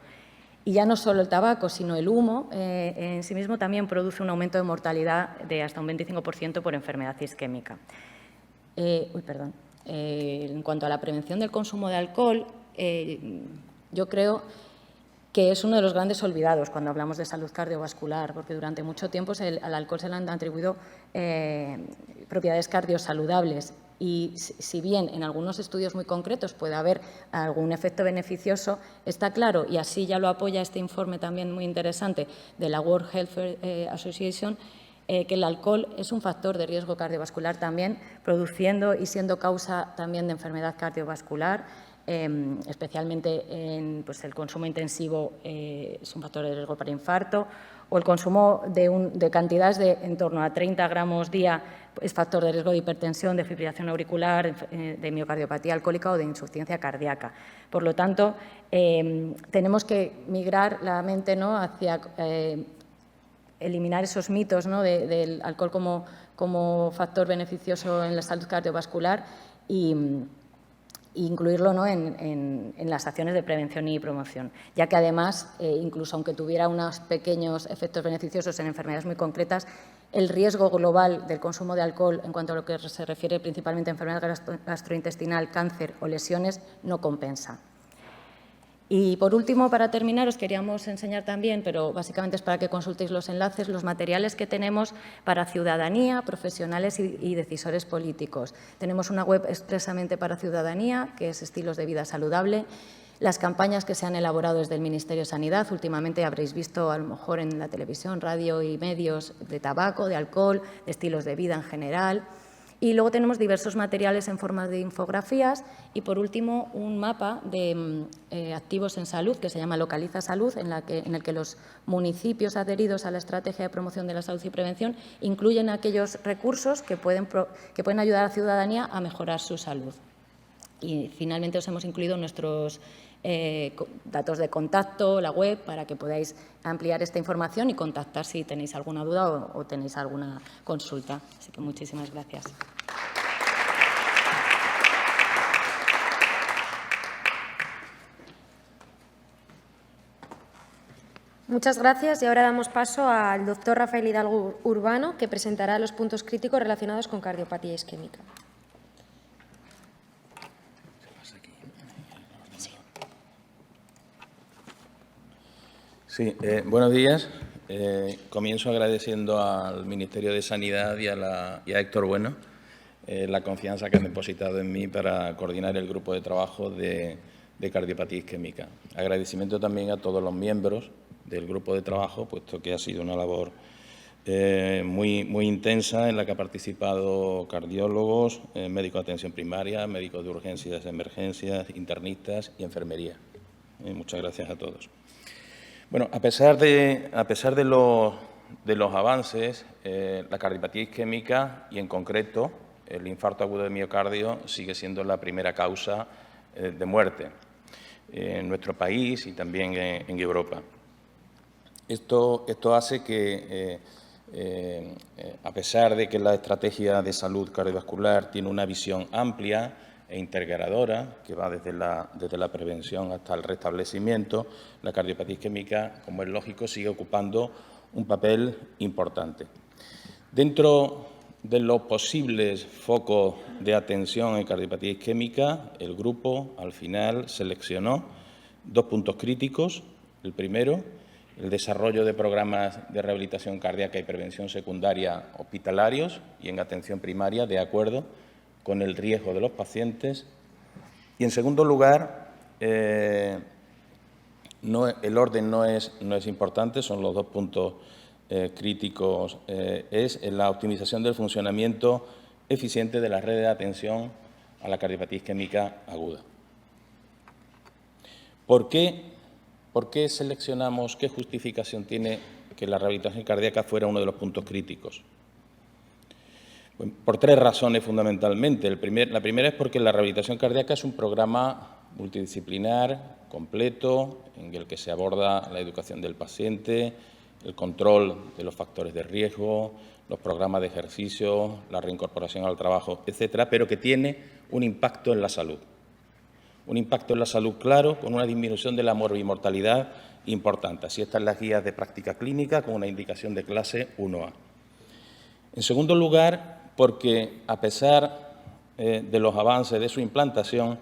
S4: Y ya no solo el tabaco, sino el humo en sí mismo también produce un aumento de mortalidad de hasta un 25% por enfermedad isquémica. En cuanto a la prevención del consumo de alcohol, yo creo que es uno de los grandes olvidados cuando hablamos de salud cardiovascular, porque durante mucho tiempo al alcohol se le han atribuido propiedades cardiosaludables y si bien en algunos estudios muy concretos puede haber algún efecto beneficioso, está claro, y así ya lo apoya este informe también muy interesante de la World Health Association, que el alcohol es un factor de riesgo cardiovascular también, produciendo y siendo causa también de enfermedad cardiovascular, especialmente pues el consumo intensivo es un factor de riesgo para infarto, o el consumo de cantidades de en torno a 30 gramos día es factor de riesgo de hipertensión, de fibrilación auricular, de miocardiopatía alcohólica o de insuficiencia cardíaca. Por lo tanto, tenemos que migrar la mente, ¿no?, hacia eliminar esos mitos, ¿no?, del alcohol como factor beneficioso en la salud cardiovascular y incluirlo, ¿no?, en las acciones de prevención y promoción, ya que además, incluso aunque tuviera unos pequeños efectos beneficiosos en enfermedades muy concretas, el riesgo global del consumo de alcohol en cuanto a lo que se refiere principalmente a enfermedad gastrointestinal, cáncer o lesiones no compensa. Y, por último, para terminar, os queríamos enseñar también, pero básicamente es para que consultéis los enlaces, los materiales que tenemos para ciudadanía, profesionales y decisores políticos. Tenemos una web expresamente para ciudadanía, que es Estilos de Vida Saludable. Las campañas que se han elaborado desde el Ministerio de Sanidad, últimamente habréis visto a lo mejor en la televisión, radio y medios de tabaco, de alcohol, de estilos de vida en general. Y luego tenemos diversos materiales en forma de infografías y, por último, un mapa de activos en salud que se llama Localiza Salud, en el que los municipios adheridos a la Estrategia de Promoción de la Salud y Prevención incluyen aquellos recursos que pueden ayudar a la ciudadanía a mejorar su salud. Y finalmente os hemos incluido nuestros datos de contacto, la web, para que podáis ampliar esta información y contactar si tenéis alguna duda o tenéis alguna consulta. Así que muchísimas gracias.
S1: Muchas gracias y ahora damos paso al doctor Rafael Hidalgo Urbano, que presentará los puntos críticos relacionados con cardiopatía isquémica.
S5: Sí, buenos días. Comienzo agradeciendo al Ministerio de Sanidad y a Héctor Bueno la confianza que han depositado en mí para coordinar el grupo de trabajo de cardiopatía isquémica. Agradecimiento también a todos los miembros del grupo de trabajo, puesto que ha sido una labor muy intensa en la que han participado cardiólogos, médicos de atención primaria, médicos de urgencias, emergencias, internistas y enfermería. Muchas gracias a todos. Bueno, a pesar de los avances, la cardiopatía isquémica y, en concreto, el infarto agudo de miocardio sigue siendo la primera causa de muerte en nuestro país y también en Europa. Esto hace que, a pesar de que la estrategia de salud cardiovascular tiene una visión amplia e integradora, que va desde la prevención hasta el restablecimiento, la cardiopatía isquémica, como es lógico, sigue ocupando un papel importante. Dentro de los posibles focos de atención en cardiopatía isquémica, el grupo, al final, seleccionó 2 puntos críticos. El primero, el desarrollo de programas de rehabilitación cardíaca y prevención secundaria hospitalarios y en atención primaria, de acuerdo con el riesgo de los pacientes. Y, en segundo lugar, el orden no es importante, son los 2 puntos críticos, es la optimización del funcionamiento eficiente de la red de atención a la cardiopatía isquémica aguda. ¿Por qué seleccionamos, qué justificación tiene que la rehabilitación cardíaca fuera uno de los puntos críticos? Por 3 razones fundamentalmente. La primera es porque la rehabilitación cardíaca es un programa multidisciplinar, completo, en el que se aborda la educación del paciente, el control de los factores de riesgo, los programas de ejercicio, la reincorporación al trabajo, etcétera, pero que tiene un impacto en la salud. Un impacto en la salud claro, con una disminución de la morbimortalidad importante. Así están las guías de práctica clínica con una indicación de clase 1A. En segundo lugar, porque a pesar de los avances de su implantación,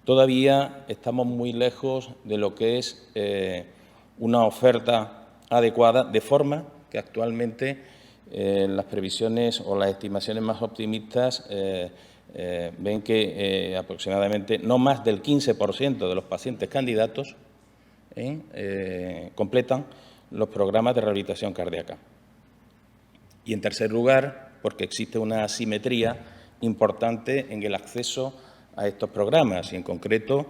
S5: todavía estamos muy lejos de lo que es una oferta adecuada, de forma que actualmente las previsiones o las estimaciones más optimistas ven que aproximadamente no más del 15% de los pacientes candidatos completan los programas de rehabilitación cardíaca. Y, en tercer lugar, porque existe una asimetría importante en el acceso a estos programas y, en concreto,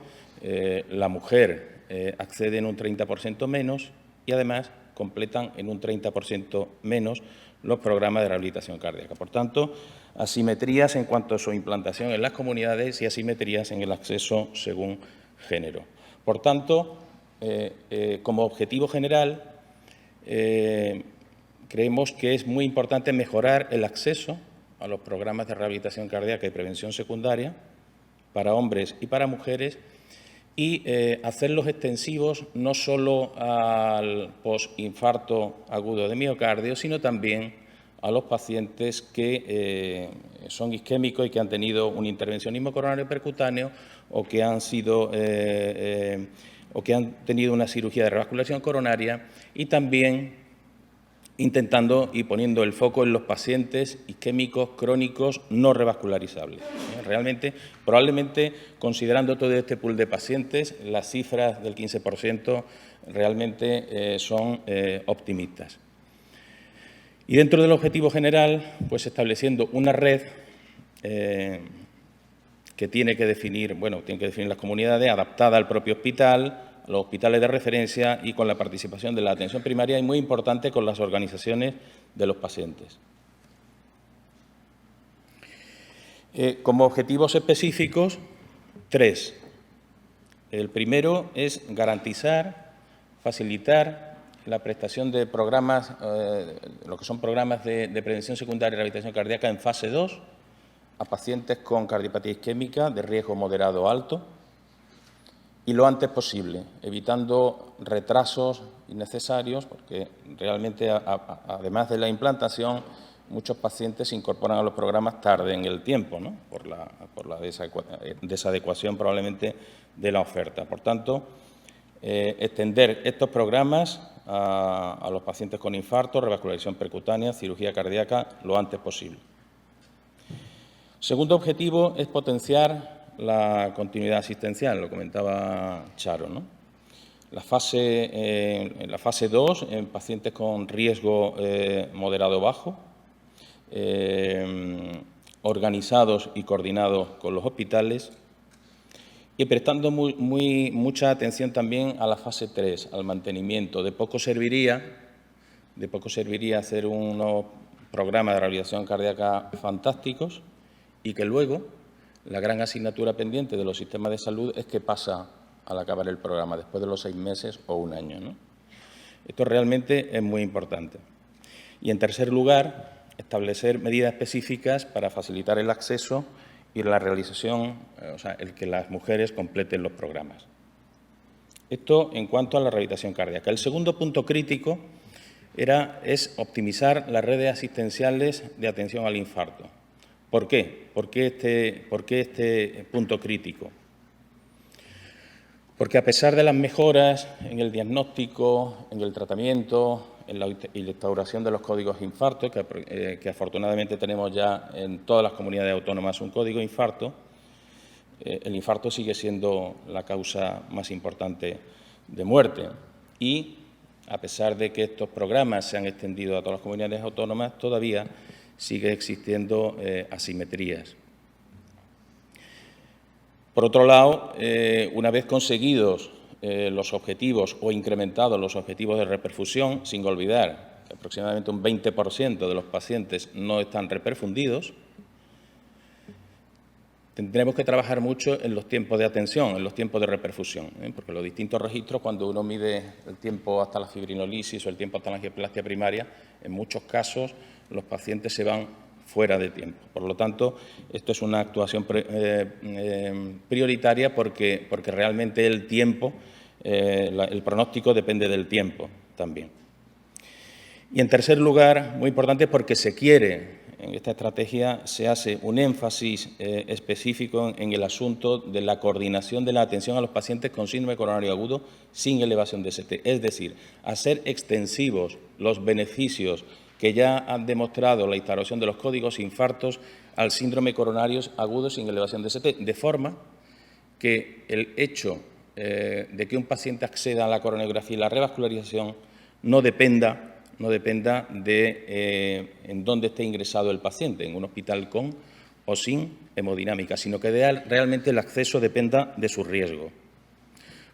S5: la mujer accede en un 30% menos y, además, completan en un 30% menos los programas de rehabilitación cardíaca. Por tanto, asimetrías en cuanto a su implantación en las comunidades y asimetrías en el acceso según género. Por tanto, como objetivo general, creemos que es muy importante mejorar el acceso a los programas de rehabilitación cardíaca y prevención secundaria para hombres y para mujeres y hacerlos extensivos no solo al postinfarto agudo de miocardio, sino también a los pacientes que son isquémicos y que han tenido un intervencionismo coronario percutáneo o que han tenido una cirugía de revascularización coronaria, y también intentando y poniendo el foco en los pacientes isquémicos crónicos no revascularizables. Realmente, probablemente, considerando todo este pool de pacientes, las cifras del 15% realmente son optimistas. Y dentro del objetivo general, pues estableciendo una red que tiene que definir las comunidades, adaptada al propio hospital, a los hospitales de referencia y con la participación de la atención primaria y, muy importante, con las organizaciones de los pacientes. Como objetivos específicos, 3. El primero es garantizar, facilitar la prestación de programas, lo que son programas de prevención secundaria y rehabilitación cardíaca en fase 2 a pacientes con cardiopatía isquémica de riesgo moderado o alto y lo antes posible, evitando retrasos innecesarios, porque realmente, además de la implantación, muchos pacientes se incorporan a los programas tarde en el tiempo, ¿no? por la desadecuación probablemente de la oferta. Por tanto, extender estos programas a los pacientes con infarto, revascularización percutánea, cirugía cardíaca, lo antes posible. Segundo objetivo es potenciar la continuidad asistencial, lo comentaba Charo, ¿no? En la fase 2, en pacientes con riesgo moderado bajo, organizados y coordinados con los hospitales y prestando mucha atención también a la fase 3, al mantenimiento. De poco serviría hacer unos programas de rehabilitación cardíaca fantásticos y que luego la gran asignatura pendiente de los sistemas de salud es qué pasa al acabar el programa, después de los 6 meses o un año, ¿no? Esto realmente es muy importante. Y, en tercer lugar, establecer medidas específicas para facilitar el acceso y la realización, o sea, el que las mujeres completen los programas. Esto en cuanto a la rehabilitación cardíaca. El segundo punto crítico es optimizar las redes asistenciales de atención al infarto. ¿Por qué? ¿Por qué este punto crítico? Porque a pesar de las mejoras en el diagnóstico, en el tratamiento, en la instauración de los códigos infarto, que afortunadamente tenemos ya en todas las comunidades autónomas un código infarto, el infarto sigue siendo la causa más importante de muerte. Y, a pesar de que estos programas se han extendido a todas las comunidades autónomas, todavía sigue existiendo asimetrías. Por otro lado, una vez conseguidos los objetivos o incrementados los objetivos de reperfusión, sin olvidar que aproximadamente un 20% de los pacientes no están reperfundidos, tendremos que trabajar mucho en los tiempos de atención, en los tiempos de reperfusión, porque los distintos registros, cuando uno mide el tiempo hasta la fibrinolisis o el tiempo hasta la angioplastia primaria, en muchos casos los pacientes se van fuera de tiempo. Por lo tanto, esto es una actuación prioritaria porque realmente el tiempo, el pronóstico depende del tiempo también. Y, en tercer lugar, muy importante porque se quiere, en esta estrategia se hace un énfasis específico en el asunto de la coordinación de la atención a los pacientes con síndrome coronario agudo sin elevación de ST, es decir, hacer extensivos los beneficios que ya han demostrado la instauración de los códigos infartos al síndrome coronario agudo sin elevación de ST, de forma que el hecho de que un paciente acceda a la coronariografía y la revascularización no dependa de en dónde esté ingresado el paciente, en un hospital con o sin hemodinámica, sino que realmente el acceso dependa de su riesgo.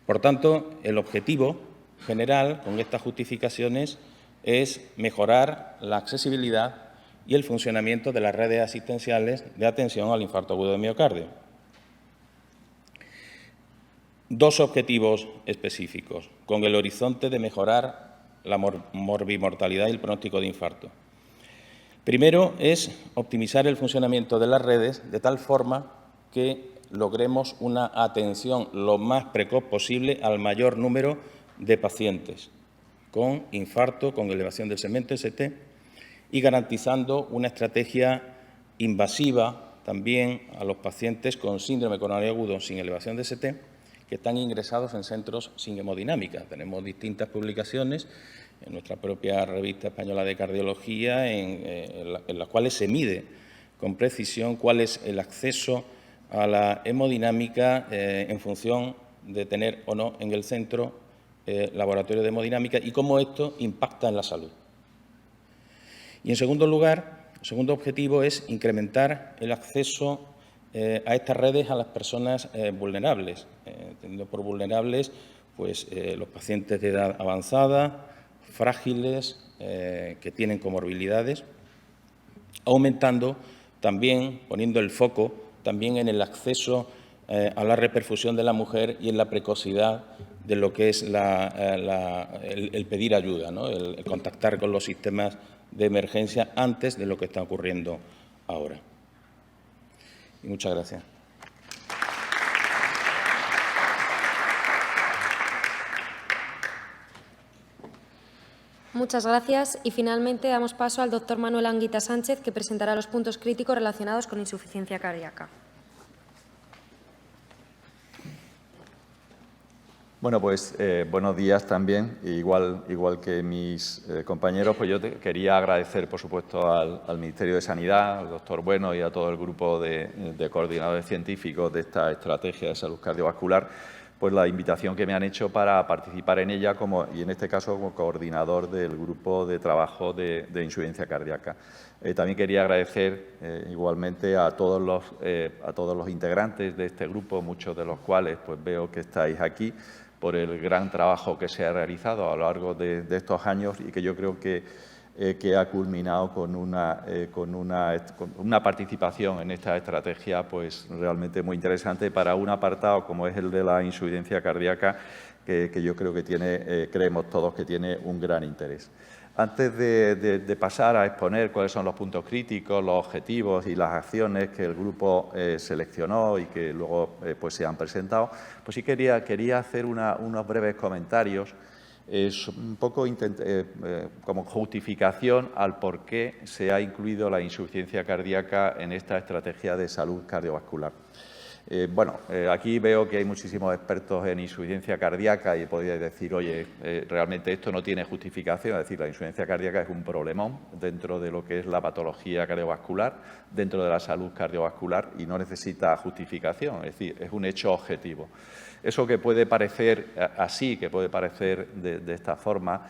S5: Por tanto, el objetivo general con estas justificaciones es mejorar la accesibilidad y el funcionamiento de las redes asistenciales de atención al infarto agudo de miocardio. Dos objetivos específicos, con el horizonte de mejorar la morbimortalidad y el pronóstico de infarto. Primero es optimizar el funcionamiento de las redes de tal forma que logremos una atención lo más precoz posible al mayor número de pacientes con infarto, con elevación del segmento ST y garantizando una estrategia invasiva también a los pacientes con síndrome coronario agudo sin elevación de ST que están ingresados en centros sin hemodinámica. Tenemos distintas publicaciones en nuestra propia revista española de cardiología en las cuales se mide con precisión cuál es el acceso a la hemodinámica en función de tener o no en el centro laboratorio de hemodinámica y cómo esto impacta en la salud. Y, en segundo lugar, el segundo objetivo es incrementar el acceso a estas redes a las personas vulnerables. Entendiendo por vulnerables, pues los pacientes de edad avanzada, frágiles, que tienen comorbilidades, aumentando también, poniendo el foco también en el acceso a la reperfusión de la mujer y en la precocidad de lo que es el pedir ayuda, ¿no? El contactar con los sistemas de emergencia antes de lo que está ocurriendo ahora. Y muchas gracias.
S1: Muchas gracias. Y finalmente damos paso al doctor Manuel Anguita Sánchez, que presentará los puntos críticos relacionados con insuficiencia cardíaca.
S6: Bueno, pues buenos días también. Igual que mis compañeros, pues yo quería agradecer, por supuesto, al Ministerio de Sanidad, al doctor Bueno y a todo el grupo de coordinadores científicos de esta estrategia de salud cardiovascular, pues la invitación que me han hecho para participar en ella y en este caso como coordinador del grupo de trabajo de insuficiencia cardíaca. También quería agradecer igualmente a todos los integrantes de este grupo, muchos de los cuales pues veo que estáis aquí, por el gran trabajo que se ha realizado a lo largo de estos años y que yo creo que ha culminado con una participación en esta estrategia pues realmente muy interesante para un apartado como es el de la insuficiencia cardíaca, que yo creo que creemos todos que tiene un gran interés. Antes de pasar a exponer cuáles son los puntos críticos, los objetivos y las acciones que el grupo seleccionó y que luego pues se han presentado, pues sí quería hacer unos breves comentarios, un poco como justificación al por qué se ha incluido la insuficiencia cardíaca en esta estrategia de salud cardiovascular. Aquí veo que hay muchísimos expertos en insuficiencia cardíaca y podríais decir, oye, realmente esto no tiene justificación, es decir, la insuficiencia cardíaca es un problemón dentro de lo que es la patología cardiovascular, dentro de la salud cardiovascular y no necesita justificación, es decir, es un hecho objetivo. Eso que puede parecer así, que puede parecer de esta forma,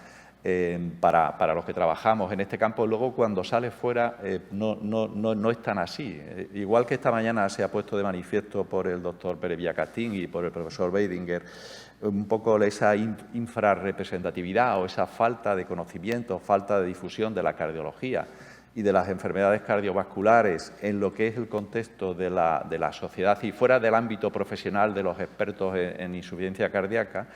S6: para los que trabajamos en este campo, luego cuando sale fuera no es tan así. Igual que esta mañana se ha puesto de manifiesto por el doctor Pérez Villacastín y por el profesor Weidinger, un poco esa infrarrepresentatividad o esa falta de conocimiento, falta de difusión de la cardiología y de las enfermedades cardiovasculares en lo que es el contexto de la sociedad y fuera del ámbito profesional de los expertos en insuficiencia cardíaca,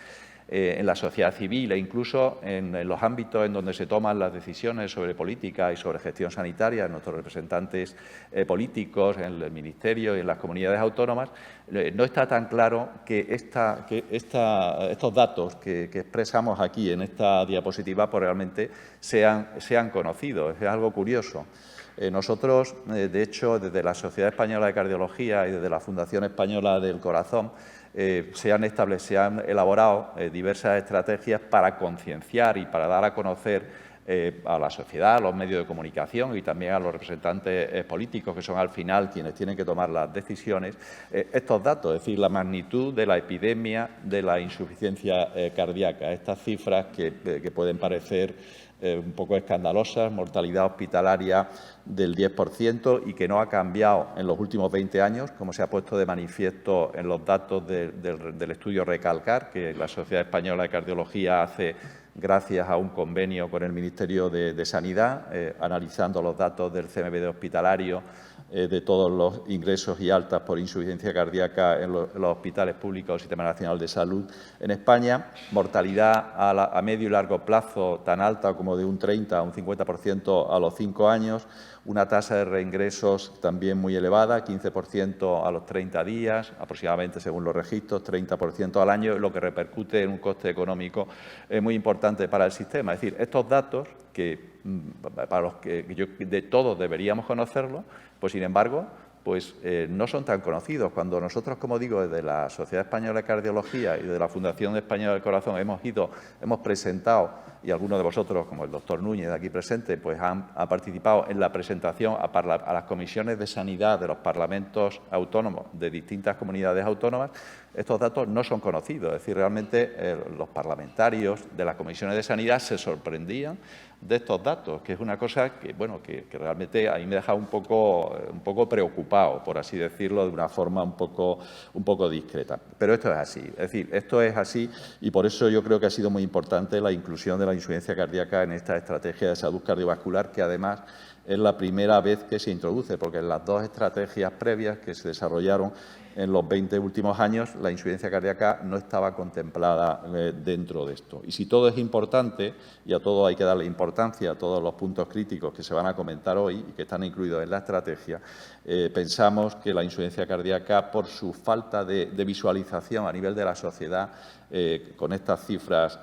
S6: en la sociedad civil e incluso en los ámbitos en donde se toman las decisiones sobre política y sobre gestión sanitaria, nuestros representantes políticos, en el Ministerio y en las comunidades autónomas, no está tan claro que estos datos que expresamos aquí en esta diapositiva pues realmente sean conocidos. Es algo curioso. Nosotros, de hecho, desde la Sociedad Española de Cardiología y desde la Fundación Española del Corazón, se han elaborado diversas estrategias para concienciar y para dar a conocer a la sociedad, a los medios de comunicación y también a los representantes políticos, que son al final quienes tienen que tomar las decisiones, estos datos, es decir, la magnitud de la epidemia de la insuficiencia cardíaca, estas cifras que pueden parecer un poco escandalosas, mortalidad hospitalaria del 10% y que no ha cambiado en los últimos 20 años, como se ha puesto de manifiesto en los datos del estudio Recalcar, que la Sociedad Española de Cardiología hace gracias a un convenio con el Ministerio de Sanidad, analizando los datos del CMBD hospitalario, de todos los ingresos y altas por insuficiencia cardíaca en los hospitales públicos del Sistema Nacional de Salud en España, mortalidad a medio y largo plazo tan alta como de un 30 a un 50% a los 5 años, una tasa de reingresos también muy elevada, 15% a los 30 días, aproximadamente según los registros, 30% al año, lo que repercute en un coste económico muy importante para el sistema. Es decir, estos datos, para los que de todos deberíamos conocerlos, pues sin embargo, no son tan conocidos. Cuando nosotros, como digo, desde la Sociedad Española de Cardiología y de la Fundación Española del Corazón hemos presentado, y algunos de vosotros, como el doctor Núñez aquí presente, pues han participado en la presentación a las comisiones de sanidad de los parlamentos autónomos de distintas comunidades autónomas, estos datos no son conocidos. Es decir, realmente los parlamentarios de las comisiones de sanidad se sorprendían de estos datos, que es una cosa que realmente a mí me deja un poco preocupado, por así decirlo, de una forma un poco discreta. Pero esto es así, es decir, esto es así y por eso yo creo que ha sido muy importante la inclusión de la insuficiencia cardíaca en esta estrategia de salud cardiovascular, que además es la primera vez que se introduce, porque en las dos estrategias previas que se desarrollaron en los 20 últimos años, la insuficiencia cardíaca no estaba contemplada dentro de esto. Y si todo es importante, y a todo hay que darle importancia, a todos los puntos críticos que se van a comentar hoy y que están incluidos en la estrategia, pensamos que la insuficiencia cardíaca, por su falta de visualización a nivel de la sociedad, con estas cifras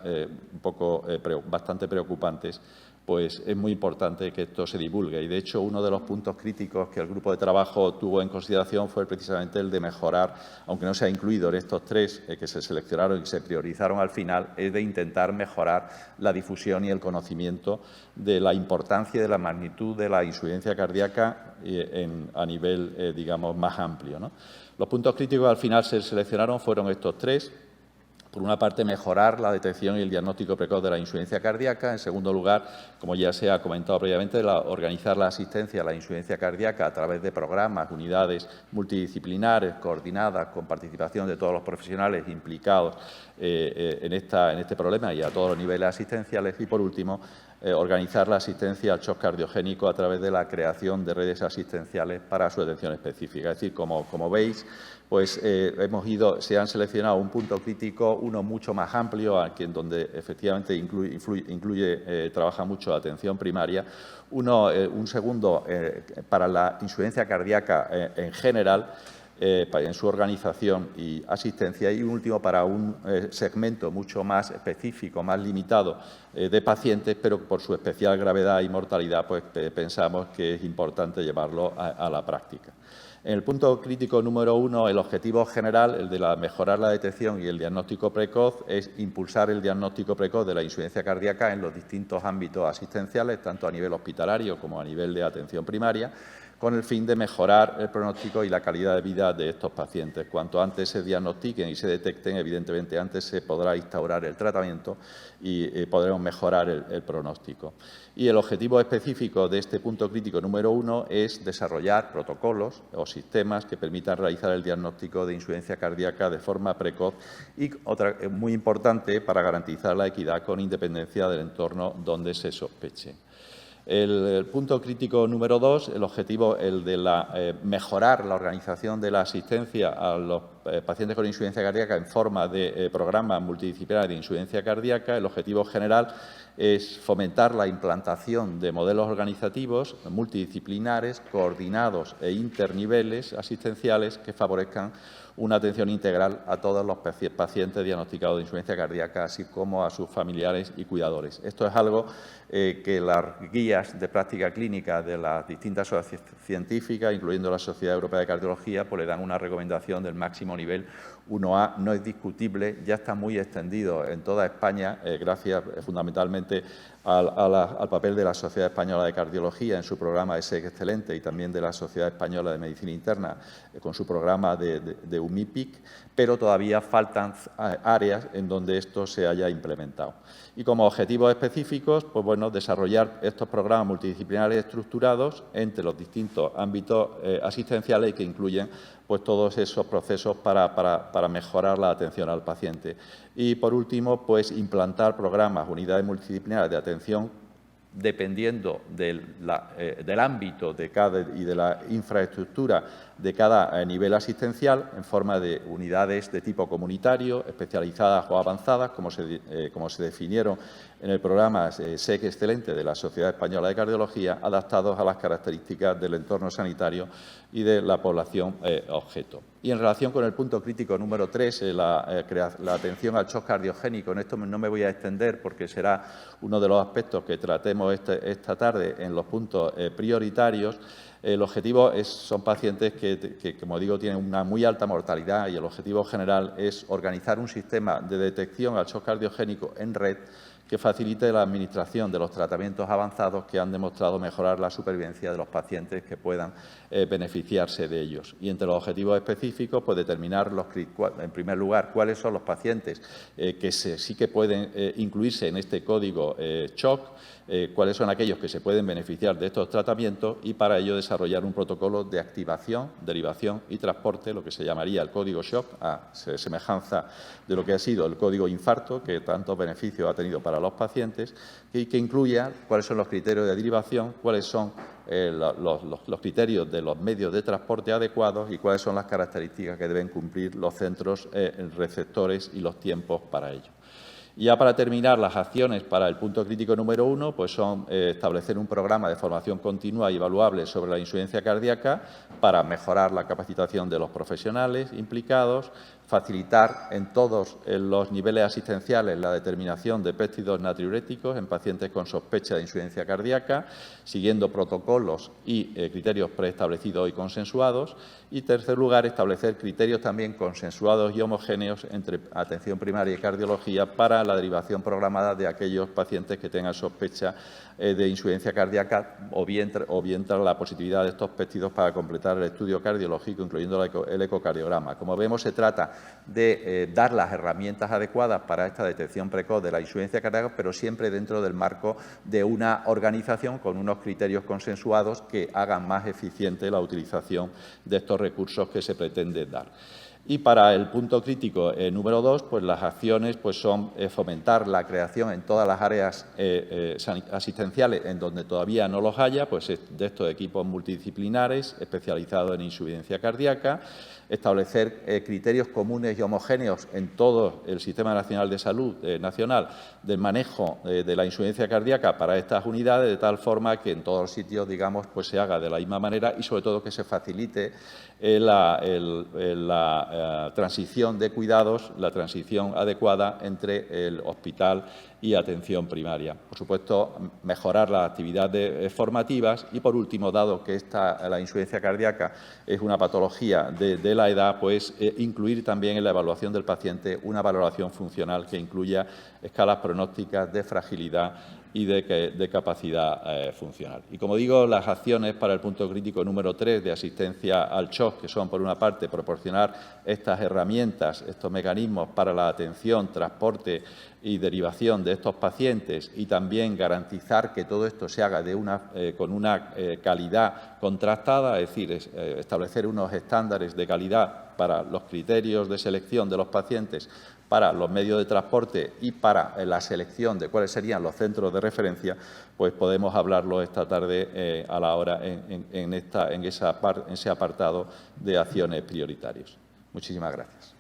S6: bastante preocupantes, pues es muy importante que esto se divulgue. Y, de hecho, uno de los puntos críticos que el grupo de trabajo tuvo en consideración fue precisamente el de mejorar, aunque no se ha incluido en estos 3 que se seleccionaron y se priorizaron al final, es de intentar mejorar la difusión y el conocimiento de la importancia y de la magnitud de la insuficiencia cardíaca a nivel, digamos, más amplio, ¿no? Los puntos críticos al final se seleccionaron fueron estos 3. Por una parte, mejorar la detección y el diagnóstico precoz de la insuficiencia cardíaca. En segundo lugar, como ya se ha comentado previamente, organizar la asistencia a la insuficiencia cardíaca a través de programas, unidades multidisciplinares, coordinadas, con participación de todos los profesionales implicados en este problema y a todos los niveles asistenciales. Y, por último, organizar la asistencia al shock cardiogénico a través de la creación de redes asistenciales para su atención específica. Es decir, como veis, pues se han seleccionado un punto crítico, uno mucho más amplio, en donde efectivamente trabaja mucho la atención primaria, un segundo para la insuficiencia cardíaca en general, en su organización y asistencia, y un último para un segmento mucho más específico, más limitado de pacientes, pero por su especial gravedad y mortalidad, pues pensamos que es importante llevarlo a la práctica. En el punto crítico número 1, el objetivo general, el de mejorar la detección y el diagnóstico precoz, es impulsar el diagnóstico precoz de la insuficiencia cardíaca en los distintos ámbitos asistenciales, tanto a nivel hospitalario como a nivel de atención primaria, con el fin de mejorar el pronóstico y la calidad de vida de estos pacientes. Cuanto antes se diagnostiquen y se detecten, evidentemente antes se podrá instaurar el tratamiento y podremos mejorar el pronóstico. Y el objetivo específico de este punto crítico número 1 es desarrollar protocolos o sistemas que permitan realizar el diagnóstico de insuficiencia cardíaca de forma precoz y, otra muy importante, para garantizar la equidad con independencia del entorno donde se sospeche. El punto crítico número 2, el objetivo, el de mejorar la organización de la asistencia a los pacientes con insuficiencia cardíaca en forma de programa multidisciplinar de insuficiencia cardíaca. El objetivo general es fomentar la implantación de modelos organizativos multidisciplinares, coordinados e interniveles asistenciales que favorezcan una atención integral a todos los pacientes diagnosticados de insuficiencia cardíaca, así como a sus familiares y cuidadores. Esto es algo que las guías de práctica clínica de las distintas sociedades científicas, incluyendo la Sociedad Europea de Cardiología, pues le dan una recomendación del máximo nivel 1A. No es discutible, ya está muy extendido en toda España, gracias fundamentalmente al papel de la Sociedad Española de Cardiología en su programa ESSEC Excelente y también de la Sociedad Española de Medicina Interna con su programa de UMIPIC, pero todavía faltan áreas en donde esto se haya implementado. Y como objetivos específicos, pues bueno, desarrollar estos programas multidisciplinares estructurados entre los distintos ámbitos asistenciales y que incluyen pues todos esos procesos para mejorar la atención al paciente. Y, por último, pues implantar programas, unidades multidisciplinares de atención dependiendo del ámbito de y de la infraestructura de cada nivel asistencial, en forma de unidades de tipo comunitario, especializadas o avanzadas, como se definieron en el programa SEC Excelente de la Sociedad Española de Cardiología, adaptados a las características del entorno sanitario y de la población objeto. Y en relación con el punto crítico número 3, la atención al shock cardiogénico, en esto no me voy a extender porque será uno de los aspectos que tratemos esta tarde en los puntos prioritarios. El objetivo son pacientes que, como digo, tienen una muy alta mortalidad y el objetivo general es organizar un sistema de detección al shock cardiogénico en red que facilite la administración de los tratamientos avanzados que han demostrado mejorar la supervivencia de los pacientes que puedan beneficiarse de ellos. Y entre los objetivos específicos, pues determinar, en primer lugar, cuáles son los pacientes que sí que pueden incluirse en este código SHOC, cuáles son aquellos que se pueden beneficiar de estos tratamientos y para ello desarrollar desarrollar un protocolo de activación, derivación y transporte, lo que se llamaría el código SHOC, a semejanza de lo que ha sido el código infarto, que tantos beneficios ha tenido para los pacientes, y que incluya cuáles son los criterios de derivación, cuáles son los criterios de los medios de transporte adecuados y cuáles son las características que deben cumplir los centros receptores y los tiempos para ello. Y ya para terminar, las acciones para el punto crítico número 1 pues son establecer un programa de formación continua y evaluable sobre la insuficiencia cardíaca para mejorar la capacitación de los profesionales implicados, facilitar en todos los niveles asistenciales la determinación de péptidos natriuréticos en pacientes con sospecha de insuficiencia cardíaca, siguiendo protocolos y criterios preestablecidos y consensuados. Y, en tercer lugar, establecer criterios también consensuados y homogéneos entre atención primaria y cardiología para la derivación programada de aquellos pacientes que tengan sospecha de insuficiencia cardíaca o bien tras la positividad de estos péptidos para completar el estudio cardiológico, incluyendo el ecocardiograma. Como vemos, se trata de dar las herramientas adecuadas para esta detección precoz de la insuficiencia cardíaca, pero siempre dentro del marco de una organización con unos criterios consensuados que hagan más eficiente la utilización de estos recursos que se pretende dar. Y para el punto crítico número 2, pues las acciones pues son fomentar la creación en todas las áreas asistenciales en donde todavía no los haya, pues de estos equipos multidisciplinares especializados en insuficiencia cardíaca, establecer criterios comunes y homogéneos en todo el Sistema Nacional de Salud nacional del manejo de la insuficiencia cardíaca para estas unidades, de tal forma que en todos los sitios, digamos, pues se haga de la misma manera y, sobre todo, que se facilite la transición de cuidados, la transición adecuada entre el hospital y atención primaria. Por supuesto, mejorar las actividades formativas y, por último, dado que la insuficiencia cardíaca es una patología de la edad, pues incluir también en la evaluación del paciente una valoración funcional que incluya escalas pronósticas de fragilidad y de capacidad funcional. Y, como digo, las acciones para el punto crítico número 3 de asistencia al shock, que son, por una parte, proporcionar estas herramientas, estos mecanismos para la atención, transporte y derivación de estos pacientes, y también garantizar que todo esto se haga con una calidad contrastada, es decir, establecer unos estándares de calidad para los criterios de selección de los pacientes, para los medios de transporte y para la selección de cuáles serían los centros de referencia, pues podemos hablarlo esta tarde a la hora en ese apartado de acciones prioritarias. Muchísimas gracias.